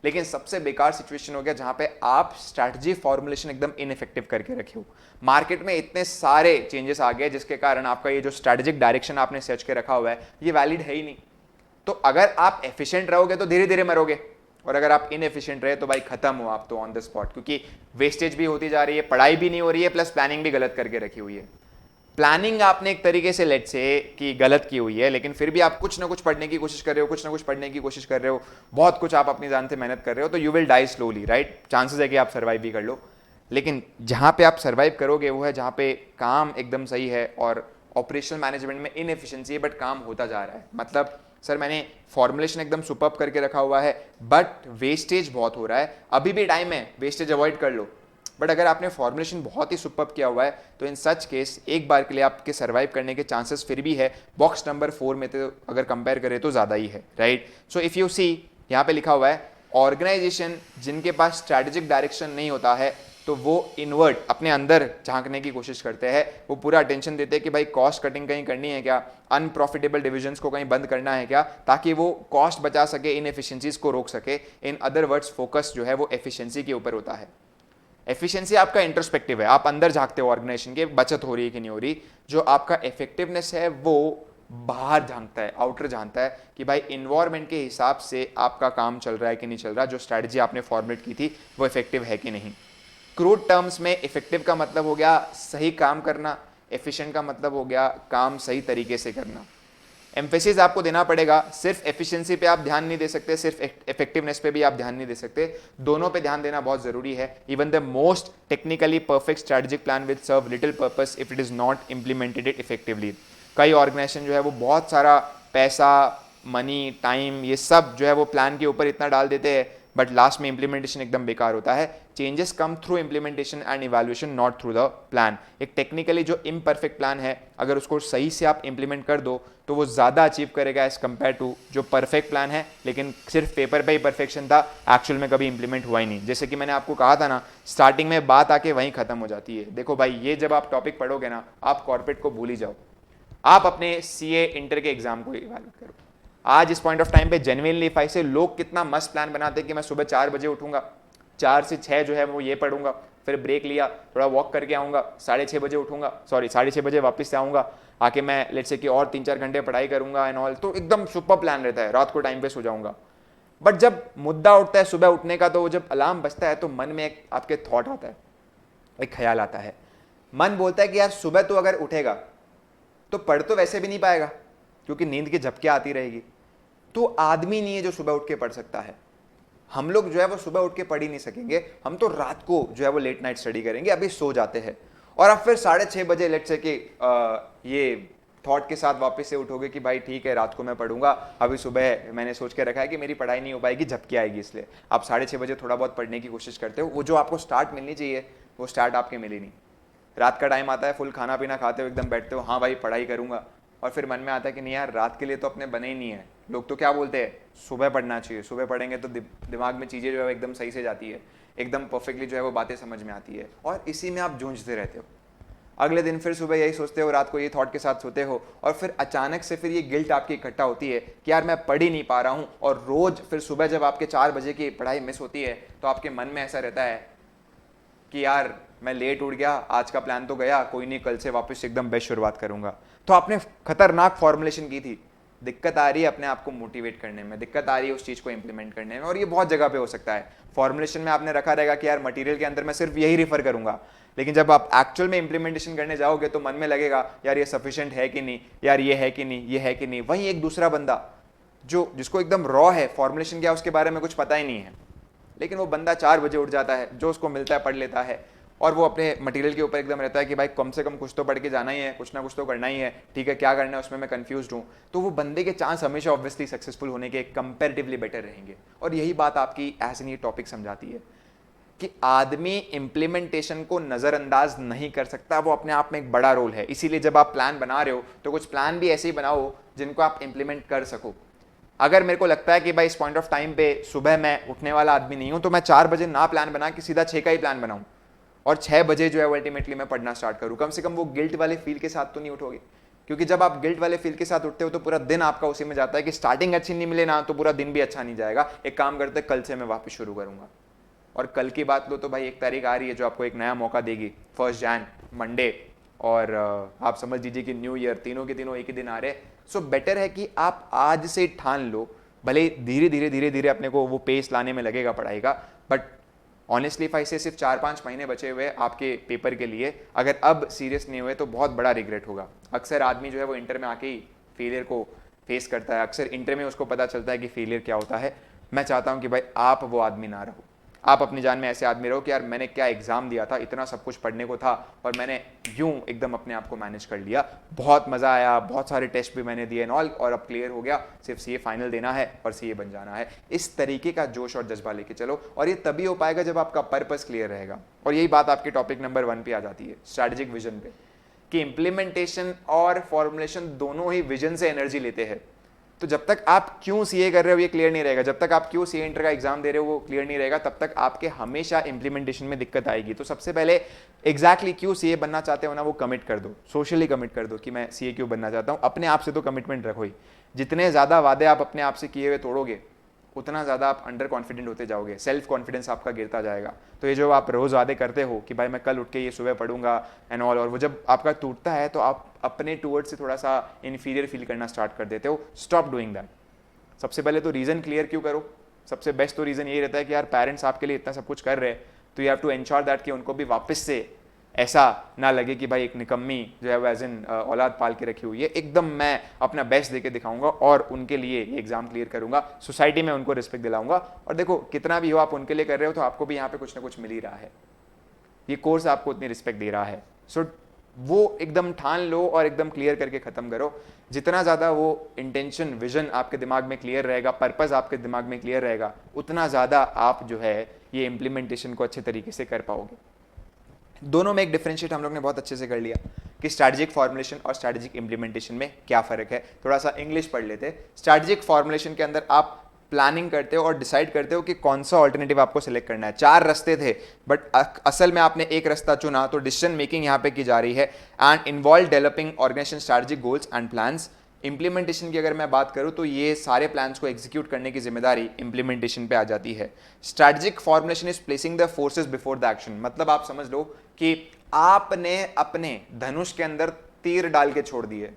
लेकिन सबसे बेकार सिचुएशन हो गया जहां पे आप स्ट्रैटेजी फॉर्मुलेशन एकदम इनइफेक्टिव करके रखे हो। मार्केट में इतने सारे चेंजेस आ गए जिसके कारण आपका ये जो स्ट्रैटेजिक डायरेक्शन आपने सर्च के रखा हुआ है ये वैलिड है ही नहीं। तो अगर आप एफिशिएंट रहोगे तो धीरे धीरे मरोगे, और अगर आप इनएफिशिएंट रहे तो भाई खत्म हो आप तो ऑन द स्पॉट, क्योंकि वेस्टेज भी होती जा रही है, पढ़ाई भी नहीं हो रही है, प्लस प्लानिंग भी गलत करके रखी हुई है। प्लानिंग आपने एक तरीके से लेट से कि गलत की हुई है, लेकिन फिर भी आप कुछ ना कुछ पढ़ने की कोशिश कर रहे हो, कुछ ना कुछ पढ़ने की कोशिश कर रहे हो, बहुत कुछ आप अपनी जान से मेहनत कर रहे हो, तो you will die slowly, right. Chances है कि आप सर्वाइव भी कर लो, लेकिन जहां पे आप सर्वाइव करोगे वो है जहां पे काम एकदम सही है और ऑपरेशनल मैनेजमेंट में इनएफिशिएंसी है बट काम होता जा रहा है। मतलब सर मैंने फॉर्मुलेशन एकदम सुपर्ब करके रखा हुआ है बट वेस्टेज बहुत हो रहा है, अभी भी टाइम है, वेस्टेज अवॉइड कर लो। बट अगर आपने फॉर्मुलेशन बहुत ही सुपर्ब किया हुआ है तो इन सच केस एक बार के लिए आपके सर्वाइव करने के चांसेस फिर भी है बॉक्स नंबर 4 में, तो अगर कंपेयर करें तो ज़्यादा ही है, right. So if you see यहाँ पे लिखा हुआ है ऑर्गेनाइजेशन जिनके पास स्ट्रैटेजिक डायरेक्शन नहीं होता है तो वो इनवर्ट अपने अंदर झांकने की कोशिश करते हैं, वो पूरा अटेंशन देते हैं कि भाई कॉस्ट कटिंग कहीं करनी है क्या, अनप्रॉफिटेबल डिविजन्स को कहीं बंद करना है क्या, ताकि वो कॉस्ट बचा सके, इनएफिशिएंसीज को रोक सके। इन अदर वर्ड्स फोकस जो है वो एफिशिएंसी के ऊपर होता है। एफिशिएंसी आपका इंट्रोस्पेक्टिव है, आप अंदर झांकते हो ऑर्गेनाइजेशन के बचत हो रही है कि नहीं हो रही। जो आपका इफेक्टिवनेस है वो बाहर झांकता है, आउटर झांकता है कि भाई इन्वायरमेंट के हिसाब से आपका काम चल रहा है कि नहीं चल रहा, जो स्ट्रैटेजी आपने फॉर्मुलेट की थी वो इफेक्टिव है कि नहीं। क्रूड टर्म्स में इफेक्टिव का मतलब हो गया सही काम करना, एफिशिएंट का मतलब हो गया काम सही तरीके से करना। एम्फेसिस आपको देना पड़ेगा, सिर्फ एफिशिएंसी पे आप ध्यान नहीं दे सकते, सिर्फ इफेक्टिवनेस पे भी आप ध्यान नहीं दे सकते, दोनों पे ध्यान देना बहुत जरूरी है। Even the most technically perfect strategic plan will serve little purpose if it is not implemented it effectively. कई ऑर्गेनाइजेशन जो है वो बहुत सारा पैसा, मनी, टाइम, ये सब जो है वो प्लान के ऊपर इतना डाल देते हैं बट लास्ट में इंप्लीमेंटेशन एकदम बेकार होता है। Changes come through implementation and evaluation, not through the plan. एक टेक्निकली जो इम्परफेक्ट प्लान है अगर उसको सही से आप इंप्लीमेंट कर दो तो वो ज़्यादा अचीव करेगा एज कंपेयर टू जो परफेक्ट प्लान है लेकिन सिर्फ पेपर पे ही परफेक्शन था, एक्चुअल में कभी इंप्लीमेंट हुआ ही नहीं। जैसे कि मैंने आपको कहा था ना, स्टार्टिंग में बात आके वहीं खत्म हो जाती है। देखो भाई, ये जब आप टॉपिक पढ़ोगे ना आप कॉर्पोरेट को भूल ही जाओ, आप अपने सीए इंटर के एग्जाम को इवैल्यूएट करो। आज इस पॉइंट ऑफ टाइम पे जेन्युइनली इफ आई से लोग कितना मस्त प्लान बनाते हैं कि मैं सुबह 4 बजे उठूंगा, 4 से 6 जो है वो ये पढ़ूंगा, फिर ब्रेक लिया, थोड़ा वॉक करके आऊंगा, 6:30 बजे उठूंगा, सॉरी 6:30 बजे वापस से आऊंगा, आके मैं लेट्स से कि और 3-4 घंटे पढ़ाई करूंगा एंड ऑल, तो एकदम सुपर प्लान रहता है, रात को टाइम पे सो जाऊंगा। बट जब मुद्दा उठता है सुबह उठने का, तो जब अलार्म बजता है तो मन में एक आपके थॉट आता है, एक ख्याल आता है। मन बोलता है कि यार सुबह तो अगर उठेगा तो पढ़ तो वैसे भी नहीं पाएगा क्योंकि नींद की झपकियां आती रहेगी, तो आदमी नहीं है जो सुबह उठ के पढ़ सकता है। हम लोग जो है वो सुबह उठ के पढ़ ही नहीं सकेंगे, हम तो रात को जो है वो लेट नाइट स्टडी करेंगे, अभी सो जाते हैं और अब फिर 6:30 बजे लेट से कि ये थॉट के साथ वापस से उठोगे कि भाई ठीक है रात को मैं पढ़ूंगा, अभी सुबह मैंने सोच के रखा है कि मेरी पढ़ाई नहीं हो पाएगी, झपकी आएगी, इसलिए आप 6:30 बजे थोड़ा बहुत पढ़ने की कोशिश करते हो। वो जो आपको स्टार्ट मिलनी चाहिए वो स्टार्ट आपके मिली नहीं। रात का टाइम आता है, फुल खाना पीना खाते हो, एकदम बैठते हो, हाँ भाई पढ़ाई करूंगा, और फिर मन में आता है कि नहीं यार रात के लिए तो अपने बने ही नहीं है। लोग तो क्या बोलते हैं, सुबह पढ़ना चाहिए, सुबह पढ़ेंगे तो दिमाग में चीज़ें जो है एकदम सही से जाती है, एकदम परफेक्टली जो है वो बातें समझ में आती है, और इसी में आप जूझते रहते हो। अगले दिन फिर सुबह यही सोचते हो, रात को ये थॉट के साथ सोते हो, और फिर अचानक से फिर ये गिल्ट आपकी इकट्ठा होती है कि यार मैं पढ़ ही नहीं पा रहा हूँ। और रोज फिर सुबह जब आपके 4 बजे की पढ़ाई मिस होती है तो आपके मन में ऐसा रहता है कि यार मैं लेट उठ गया, आज का प्लान तो गया, कोई नहीं कल से वापस एकदम बेस्ट शुरुआत करूंगा। तो आपने खतरनाक फॉर्मुलेशन की थी, दिक्कत आ रही है अपने आप को मोटिवेट करने में, दिक्कत आ रही है उस चीज को इंप्लीमेंट करने में, और ये बहुत जगह पे हो सकता है। फॉर्मुलेशन में आपने रखा रहेगा कि यार मटेरियल के अंदर मैं सिर्फ यही रिफर करूंगा, लेकिन जब आप एक्चुअल में इंप्लीमेंटेशन करने जाओगे तो मन में लगेगा यार ये सफिशिएंट है कि नहीं, यार ये है कि नहीं, ये है कि नहीं। वहीं एक दूसरा बंदा जिसको एकदम रॉ है, फॉर्मुलेशन क्या उसके बारे में कुछ पता ही नहीं है, लेकिन वो बंदा 4 बजे उठ जाता है, जो उसको मिलता है पढ़ लेता है, और वो अपने मटेरियल के ऊपर एकदम रहता है कि भाई कम से कम कुछ तो पढ़ के जाना ही है, कुछ ना कुछ तो करना ही है, ठीक है क्या करना है उसमें मैं कंफ्यूज्ड हूँ। तो वो बंदे के चांस हमेशा ऑब्वियसली सक्सेसफुल होने के कंपैरेटिवली बेटर रहेंगे। और यही बात आपकी एज एन ये टॉपिक समझाती है कि आदमी इंप्लीमेंटेशन को नज़रअंदाज नहीं कर सकता, वो अपने आप में एक बड़ा रोल है। इसीलिए जब आप प्लान बना रहे हो तो कुछ प्लान भी ऐसे ही बनाओ जिनको आप इंप्लीमेंट कर सको। अगर मेरे को लगता है कि भाई इस पॉइंट ऑफ टाइम पे सुबह मैं उठने वाला आदमी नहीं हूं, तो मैं 4 बजे ना प्लान बना कि सीधा 6 का ही प्लान बनाऊं और 6 बजे जो है अल्टीमेटली मैं पढ़ना स्टार्ट करूं। कम से कम वो गिल्ट वाले फील के साथ तो नहीं उठोगे क्योंकि जब आप गिल्ट वाले फील के साथ उठते हो तो पूरा दिन आपका उसी में जाता है कि स्टार्टिंग अच्छी नहीं मिले ना तो पूरा दिन भी अच्छा नहीं जाएगा, एक काम करते कल से मैं वापस शुरू करूंगा। और कल की बात लो तो भाई 1 तारीख आ रही है जो आपको एक नया मौका देगी, 1 जैन मंडे, और आप समझ लीजिए कि न्यू ईयर, तीनों के तीनों एक ही दिन आ रहे हैं। सो बेटर है कि आप आज से ठान लो, भले धीरे धीरे धीरे धीरे अपने को वो पेस लाने में लगेगा पढ़ाई का, बट ऑनेस्टली इफ आई से सिर्फ 4-5 महीने बचे हुए आपके पेपर के लिए, अगर अब सीरियस नहीं हुए तो बहुत बड़ा रिग्रेट होगा। अक्सर आदमी जो है वो इंटर में आके ही फेलियर को फेस करता है, अक्सर इंटर में उसको पता चलता है कि फेलियर क्या होता है। मैं चाहता हूं कि भाई आप वो आदमी ना रहो, आप अपनी जान में ऐसे आदमी रहो कि यार मैंने क्या एग्जाम दिया था, इतना सब कुछ पढ़ने को था और मैंने यूं एकदम अपने आप को मैनेज कर लिया, बहुत मजा आया, बहुत सारे टेस्ट भी मैंने दिए ऑल, और अब क्लियर हो गया, सिर्फ सीए फाइनल देना है और सीए बन जाना है। इस तरीके का जोश और जज्बा लेके चलो, और ये तभी हो पाएगा जब आपका पर्पस क्लियर रहेगा। और यही बात आपके टॉपिक नंबर 1 पे आ जाती है, स्ट्रैटेजिक विजन पे, कि इंप्लीमेंटेशन और फॉर्मुलेशन दोनों ही विजन से एनर्जी लेते हैं। तो जब तक आप क्यों सीए कर रहे हो ये क्लियर नहीं रहेगा, जब तक आप क्यों सीए इंटर का एग्जाम दे रहे हो वो क्लियर नहीं रहेगा, तब तक आपके हमेशा इंप्लीमेंटेशन में दिक्कत आएगी। तो सबसे पहले एग्जैक्टली क्यों सीए बनना चाहते हो ना, वो कमिट कर दो, सोशली कमिट कर दो कि मैं सीए क्यों बनना चाहता हूँ। अपने आप से तो कमिटमेंट रखो ही, जितने ज़्यादा वादे आप अपने आप से किए हुए तोड़ोगे उतना ज़्यादा आप अंडर कॉन्फिडेंट होते जाओगे, सेल्फ कॉन्फिडेंस आपका गिरता जाएगा। तो ये जो आप रोज़ वादे करते हो कि भाई मैं कल उठ के ये सुबह पढ़ूंगा एंड ऑल, और वो जब आपका टूटता है तो आप अपने टूवर्ड्स से थोड़ा सा इन्फीरियर फील करना स्टार्ट कर देते हो। Stop doing that. सबसे पहले तो रीज़न क्लियर क्यों करो, सबसे बेस्ट तो रीज़न यही रहता है कि यार पेरेंट्स आपके लिए इतना सब कुछ कर रहे हैं, तो you have to ensure that कि उनको भी वापस से ऐसा ना लगे कि भाई एक निकम्मी जो है वो एज इन औलाद पाल के रखी हुई है। एकदम मैं अपना बेस्ट देके दिखाऊंगा और उनके लिए ये एग्जाम क्लियर करूंगा, सोसाइटी में उनको रिस्पेक्ट दिलाऊंगा। और देखो कितना भी हो आप उनके लिए कर रहे हो तो आपको भी यहाँ पे कुछ ना कुछ मिल ही रहा है, ये कोर्स आपको उतनी रिस्पेक्ट दे रहा है। सो वो एकदम ठान लो और एकदम क्लियर करके ख़त्म करो। जितना ज़्यादा वो इंटेंशन विजन आपके दिमाग में क्लियर रहेगा, पर्पस आपके दिमाग में क्लियर रहेगा, उतना ज़्यादा आप जो है ये इम्प्लीमेंटेशन को अच्छे तरीके से कर पाओगे। दोनों में एक डिफरेंशिएट हम लोग ने बहुत अच्छे से कर लिया कि स्ट्रैटेजिक फॉर्मुलेशन और स्ट्रैटेजिक इम्प्लीमेंटेशन में क्या फ़र्क है। थोड़ा सा इंग्लिश पढ़ लेते हैं। स्ट्रैटेजिक फॉर्मुलेशन के अंदर आप प्लानिंग करते हो और डिसाइड करते हो कि कौन सा ऑल्टरनेटिव आपको सिलेक्ट करना है। 4 रास्ते थे बट असल में आपने एक रास्ता चुना, तो डिसीजन मेकिंग यहाँ पे की जा रही है and involve developing organization strategic goals and plans. Implementation की अगर मैं बात करूं तो ये सारे प्लान्स को एग्जीक्यूट करने की जिम्मेदारी इंप्लीमेंटेशन पे आ जाती है। Strategic formulation is placing the forces before the action. मतलब आप समझ लो कि आपने अपने धनुष के अंदर तीर डाल के छोड़ दिए,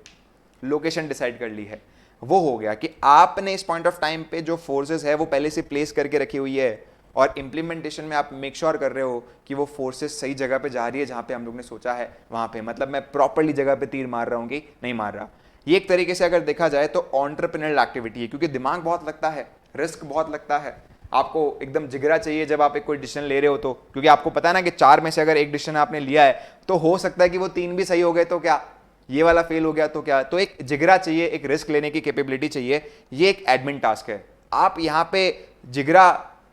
लोकेशन डिसाइड कर ली है। वो हो गया कि आपने इस पॉइंट ऑफ टाइम पे जो फोर्सेस है वो पहले से प्लेस करके रखी हुई है, और इंप्लीमेंटेशन में आप मेक श्योर कर रहे हो कि वो फोर्सेस सही जगह पे जा रही है जहां पे हम लोग ने सोचा है वहां पे। मतलब मैं प्रॉपर्ली जगह पे तीर मार रहा हूं कि नहीं मार रहा। ये एक तरीके से अगर देखा जाए तो एंटरप्रेन्योरियल एक्टिविटी है, क्योंकि दिमाग बहुत लगता है, रिस्क बहुत लगता है, आपको एकदम जिगरा चाहिए जब आप एक कोई डिसीजन ले रहे हो तो, क्योंकि आपको पता है ना कि 4 में से अगर एक डिसीजन आपने लिया है तो हो सकता है कि वो 3 भी सही हो गए तो क्या, ये वाला फेल हो गया तो क्या। तो एक जिगरा चाहिए, एक रिस्क लेने की कैपेबिलिटी चाहिए। ये एक एडमिन टास्क है। आप यहाँ पे जिगरा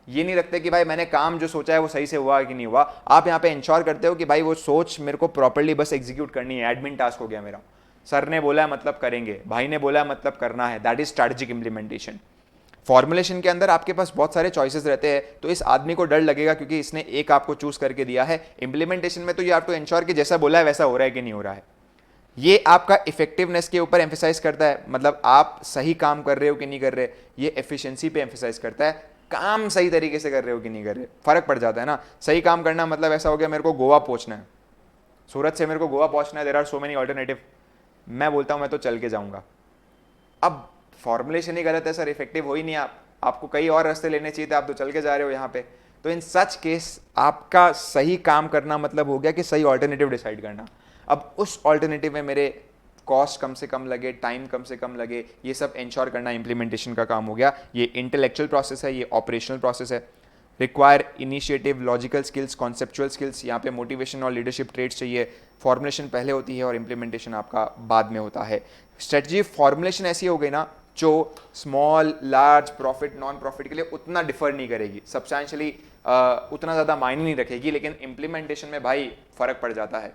ये नहीं रखते कि भाई मैंने काम जो सोचा है वो सही से हुआ कि नहीं हुआ, आप यहाँ पे इंश्योर करते हो कि भाई वो सोच मेरे को प्रॉपर्ली बस एग्जीक्यूट करनी है, एडमिन टास्क हो गया मेरा। सर ने बोला है मतलब करेंगे, भाई ने बोला है मतलब करना है, that is strategic implementation. Formulation के अंदर आपके पास बहुत सारे चॉइसेस रहते हैं, तो इस आदमी को डर लगेगा क्योंकि इसने एक आपको चूज करके दिया है। इंप्लीमेंटेशन में तो ये आप टू इंश्योर कि जैसा बोला है वैसा हो रहा है कि नहीं हो रहा है। ये आपका इफेक्टिवनेस के ऊपर एम्फेसाइज करता है, मतलब आप सही काम कर रहे हो कि नहीं कर रहे। ये एफिशिएंसी पे एम्फेसाइज करता है, काम सही तरीके से कर रहे हो कि नहीं कर रहे। फर्क पड़ जाता है ना। सही काम करना मतलब ऐसा हो गया मेरे को गोवा पहुंचना है, सूरत से मेरे को गोवा पहुंचना है, there are so many alternative, मैं बोलता हूं मैं तो चल के जाऊंगा। अब फॉर्मुलेशन ही गलत है सर, इफेक्टिव हो ही नहीं आपको कई और रास्ते लेने चाहिए थे, आप तो चल के जा रहे हो यहाँ पे। तो इन सच केस आपका सही काम करना मतलब हो गया कि सही ऑल्टरनेटिव डिसाइड करना। अब उस ऑल्टरनेटिव में मेरे कॉस्ट कम से कम लगे, टाइम कम से कम लगे, ये सब इंश्योर करना इंप्लीमेंटेशन का काम हो गया। ये इंटेलेक्चुअल प्रोसेस है, ये ऑपरेशनल प्रोसेस है। Require initiative, logical skills, conceptual skills, यहाँ पे मोटिवेशन और लीडरशिप ट्रेड्स चाहिए। फॉर्मुलेशन पहले होती है और इंप्लीमेंटेशन आपका बाद में होता है। स्ट्रेटजी फॉर्मुलेशन ऐसी हो गई ना जो small, large, profit, non profit के लिए उतना डिफर नहीं करेगी, सब्सटैंशियली उतना ज़्यादा मायने नहीं रखेगी, लेकिन इंप्लीमेंटेशन में भाई फर्क पड़ जाता है।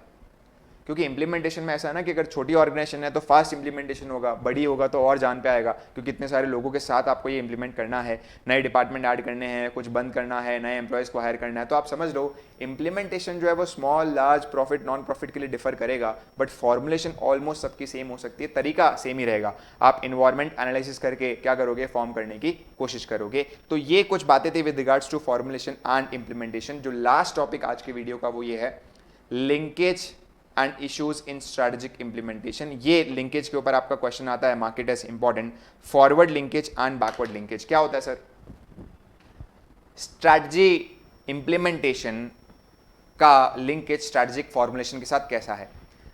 क्योंकि इंप्लीमेंटेशन में ऐसा है ना कि अगर छोटी ऑर्गेनाइजेशन है तो फास्ट इंप्लीमेंटेशन होगा, बड़ी होगा तो और जान पे आएगा, क्योंकि इतने सारे लोगों के साथ आपको ये इंप्लीमेंट करना है, नए डिपार्टमेंट ऐड करने हैं, कुछ बंद करना है, नए एम्प्लॉयज़ को हायर करना है। तो आप समझ लो इंप्लीमेंटेशन जो है वो small, large, profit, non profit के लिए डिफर करेगा, बट फॉर्मुलेशन ऑलमोस्ट सबकी सेम हो सकती है, तरीका सेम ही रहेगा। आप इन्वायरमेंट एनालिसिस करके क्या करोगे, फॉर्म करने की कोशिश करोगे। तो ये कुछ बातें थी with regards to formulation and implementation. जो लास्ट टॉपिक आज के वीडियो का वो ये है linkage and issues in strategic implementation. ये लिंकेज के ऊपर आपका क्वेश्चन आता है, market as important. Forward linkage and backward linkage क्या होता है सर? स्ट्रेटजी इंप्लीमेंटेशन का लिंकेज स्ट्रेटेजिक फॉर्मुलेशन के साथ कैसा है?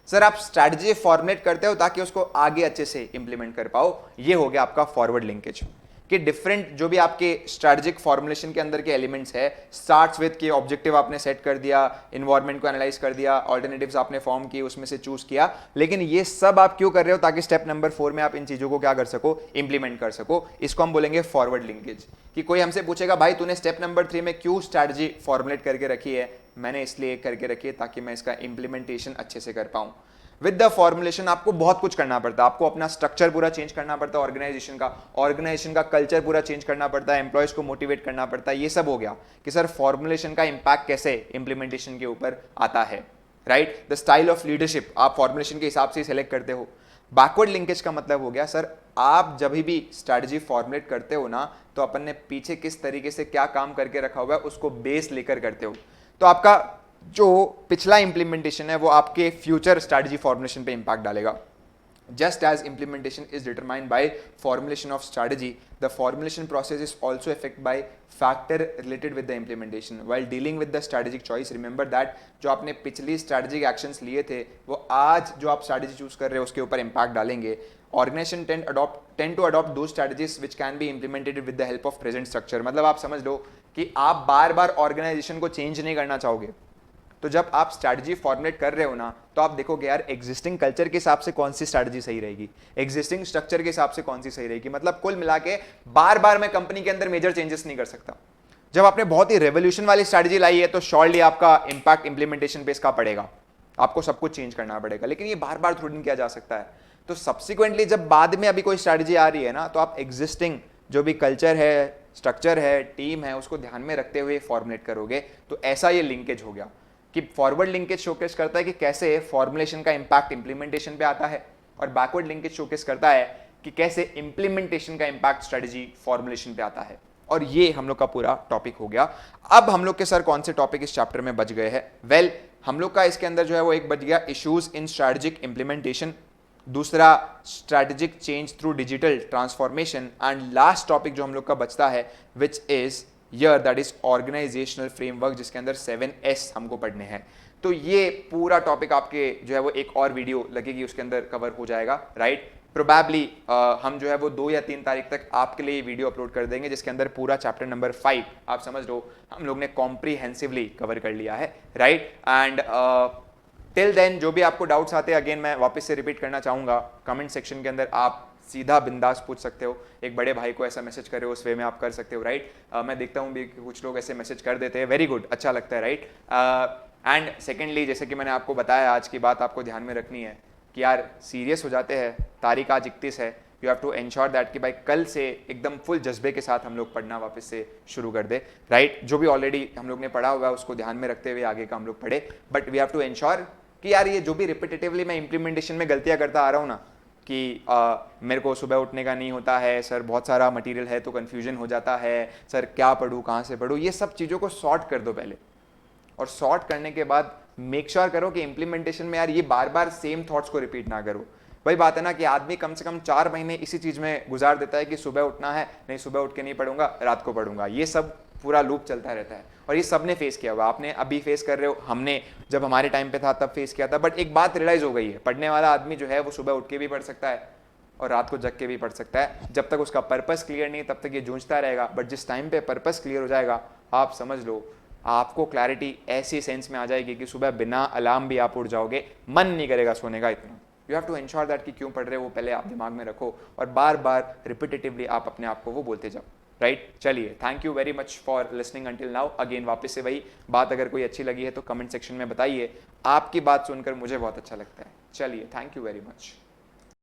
सर आप स्ट्रेटजी फॉर्मुलेट करते हो ताकि उसको आगे अच्छे से इंप्लीमेंट कर पाओ, ये हो गया आपका फॉरवर्ड लिंकेज। कि डिफरेंट जो भी आपके स्ट्रेटेजिक फॉर्मुलेशन के अंदर के एलिमेंट्स है, स्टार्ट्स विद कि ऑब्जेक्टिव आपने सेट कर दिया, इन्वायरमेंट को एनालाइज कर दिया, ऑल्टरनेटिव्स आपने फॉर्म किए, उसमें से चूज किया, लेकिन ये सब आप क्यों कर रहे हो? ताकि स्टेप नंबर 4 में आप इन चीजों को क्या कर सको, इंप्लीमेंट कर सको। इसको हम बोलेंगे फॉरवर्ड लिंकेज। कि कोई हमसे पूछेगा भाई तूने स्टेप नंबर 3 में क्यों स्ट्रेटजी फॉर्मुलेट करके रखी है? मैंने इसलिए करके रखी है ताकि मैं इसका इंप्लीमेंटेशन अच्छे से कर पाऊं। विद द फॉर्मुलेशन आपको बहुत कुछ करना पड़ता है, आपको अपना स्ट्रक्चर पूरा चेंज करना पड़ता है, ऑर्गेनाइजेशन का कल्चर पूरा चेंज करना पड़ता है, एम्प्लॉयज को मोटिवेट करना पड़ता है। ये सब हो गया कि सर फॉर्मुलेशन का इंपैक्ट कैसे इंप्लीमेंटेशन के ऊपर आता है, right? The style of leadership आप फॉर्मुलेशन के हिसाब से सेलेक्ट करते हो। बैकवर्ड लिंकेज का मतलब हो गया सर आप जब भी स्ट्रैटेजी फॉर्मुलेट करते हो ना, तो अपन ने पीछे किस तरीके से क्या काम करके रखा हुआ है उसको बेस लेकर करते हो। तो आपका जो पिछला इंप्लीमेंटेशन है वो आपके फ्यूचर स्ट्रैटेजी फॉर्मुलेशन पे इंपैक्ट डालेगा। Just as implementation is determined by formulation of strategy, the formulation process is also affected by factor related with the implementation. While dealing with the strategic choice, remember that जो आपने पिछली strategic actions लिए थे वो आज जो आप strategy choose कर रहे हो उसके ऊपर impact डालेंगे। Organization tend to adopt those strategies which can be implemented with the help of present structure। मतलब आप समझ लो कि आप बार बार ऑर्गेनाइजेशन को चेंज नहीं करना चाहोगे। तो जब आप स्ट्रैटेजी फॉर्मुलेट कर रहे हो ना, तो आप देखोगे यार एग्जिस्टिंग कल्चर के हिसाब से कौन सी स्ट्रैटेजी सही रहेगी, एग्जिस्टिंग स्ट्रक्चर के हिसाब से कौन सी सही रहेगी। मतलब कुल मिला के बार बार मैं कंपनी के अंदर मेजर चेंजेस नहीं कर सकता। जब आपने बहुत ही रेवोल्यूशन वाली स्ट्रैटेजी लाई है तो श्योरली आपका इंपैक्ट इंप्लीमेंटेशन पे इसका पड़ेगा, आपको सब कुछ चेंज करना पड़ेगा, लेकिन ये बार बार थोड़ी नहीं किया जा सकता है। तो सब्सिक्वेंटली जब बाद में अभी कोई स्ट्रैटेजी आ रही है ना, तो आप एग्जिस्टिंग जो भी कल्चर है, स्ट्रक्चर है, टीम है, उसको ध्यान में रखते हुए फॉर्मुलेट करोगे। तो ऐसा ये लिंकेज हो गया कि फॉरवर्ड लिंकेज शोकेस करता है कि कैसे फॉर्मुलेशन का इंपैक्ट इंप्लीमेंटेशन पे आता है, और बैकवर्ड लिंकेज शोकेस करता है कि कैसे इंप्लीमेंटेशन का इंपैक्ट स्ट्रेटजी फॉर्मुलेशन पे आता है। और ये हम लोग का पूरा टॉपिक हो गया। अब हम लोग के सर कौन से टॉपिक इस चैप्टर में बच गए हैं? वेल, हम लोग का इसके अंदर जो है वो एक बच गया इश्यूज इन स्ट्रेटेजिक इंप्लीमेंटेशन, दूसरा strategic change through digital transformation, and last topic जो हम लोग का बचता है which is yeah that is organizational framework, जिसके अंदर 7S हमको पढ़ने हैं। तो ये पूरा टॉपिक आपके जो है वो एक और वीडियो लगेगी उसके अंदर कवर हो जाएगा, राइट? प्रोबेबली हम जो है वो 2 या 3 तारीख तक आपके लिए वीडियो अपलोड कर देंगे, जिसके अंदर पूरा चैप्टर नंबर 5 आप समझ लो हम लोग ने कॉम्प्रीहेंसिवली कवर कर लिया है, राइट? एंड टिल देन जो भी आपको डाउट्स आते हैं, अगेन मैं वापस से रिपीट करना चाहूँगा, कमेंट सेक्शन के अंदर आप सीधा बिंदास पूछ सकते हो। एक बड़े भाई को ऐसा मैसेज करे उस वे में आप कर सकते हो, राइट? मैं देखता हूँ भी कुछ लोग ऐसे मैसेज कर देते हैं, वेरी गुड, अच्छा लगता है, राइट? एंड सेकेंडली, जैसे कि मैंने आपको बताया, आज की बात आपको ध्यान में रखनी है कि यार सीरियस हो जाते हैं, तारीख आज 31 है, you have to ensure that कि भाई कल से एकदम फुल जज्बे के साथ हम लोग पढ़ना वापस से शुरू कर दे, राइट? जो भी ऑलरेडी हम लोग ने पढ़ा हुआ है उसको ध्यान में रखते हुए आगे का हम लोग पढ़े, but we have to ensure कि यार ये जो भी रिपीटेटिवली मैं इंप्लीमेंटेशन में गलतियाँ करता आ रहा हूँ ना, कि मेरे को सुबह उठने का नहीं होता है सर, बहुत सारा मटेरियल है तो कन्फ्यूजन हो जाता है सर, क्या पढूं, कहाँ से पढूं, ये सब चीज़ों को सॉर्ट कर दो पहले, और सॉर्ट करने के बाद मेक श्योर करो कि इंप्लीमेंटेशन में यार ये बार बार सेम थॉट्स को रिपीट ना करो। वही बात है ना कि आदमी कम से कम 4 महीने इसी चीज़ में गुजार देता है कि सुबह उठना है, नहीं सुबह उठ के नहीं पढ़ूंगा, रात को पढ़ूंगा, ये सब पूरा लूप चलता रहता है, और ये सब ने फेस किया हुआ, आपने अभी फेस कर रहे हो, हमने जब हमारे टाइम पे था तब फेस किया था। बट एक बात रियलाइज हो गई है, पढ़ने वाला आदमी जो है वो सुबह उठ के भी पढ़ सकता है और रात को जग के भी पढ़ सकता है। जब तक उसका पर्पस क्लियर नहीं तब तक ये जूझता रहेगा, बट जिस टाइम पे पर्पस क्लियर हो जाएगा, आप समझ लो आपको क्लैरिटी ऐसी सेंस में आ जाएगी कि सुबह बिना अलार्म भी आप उठ जाओगे, मन नहीं करेगा सोने का इतना। You have to ensure that कि क्यों पढ़ रहे हो वो पहले आप दिमाग में रखो, और बार बार रिपीटेटिवली आप अपने आप को वो बोलते जाओ। राइट। चलिए, thank you very much for listening until now. Again वापस से वही बात, अगर कोई अच्छी लगी है तो कमेंट सेक्शन में बताइए, आपकी बात सुनकर मुझे बहुत अच्छा लगता है। चलिए, थैंक यू वेरी मच।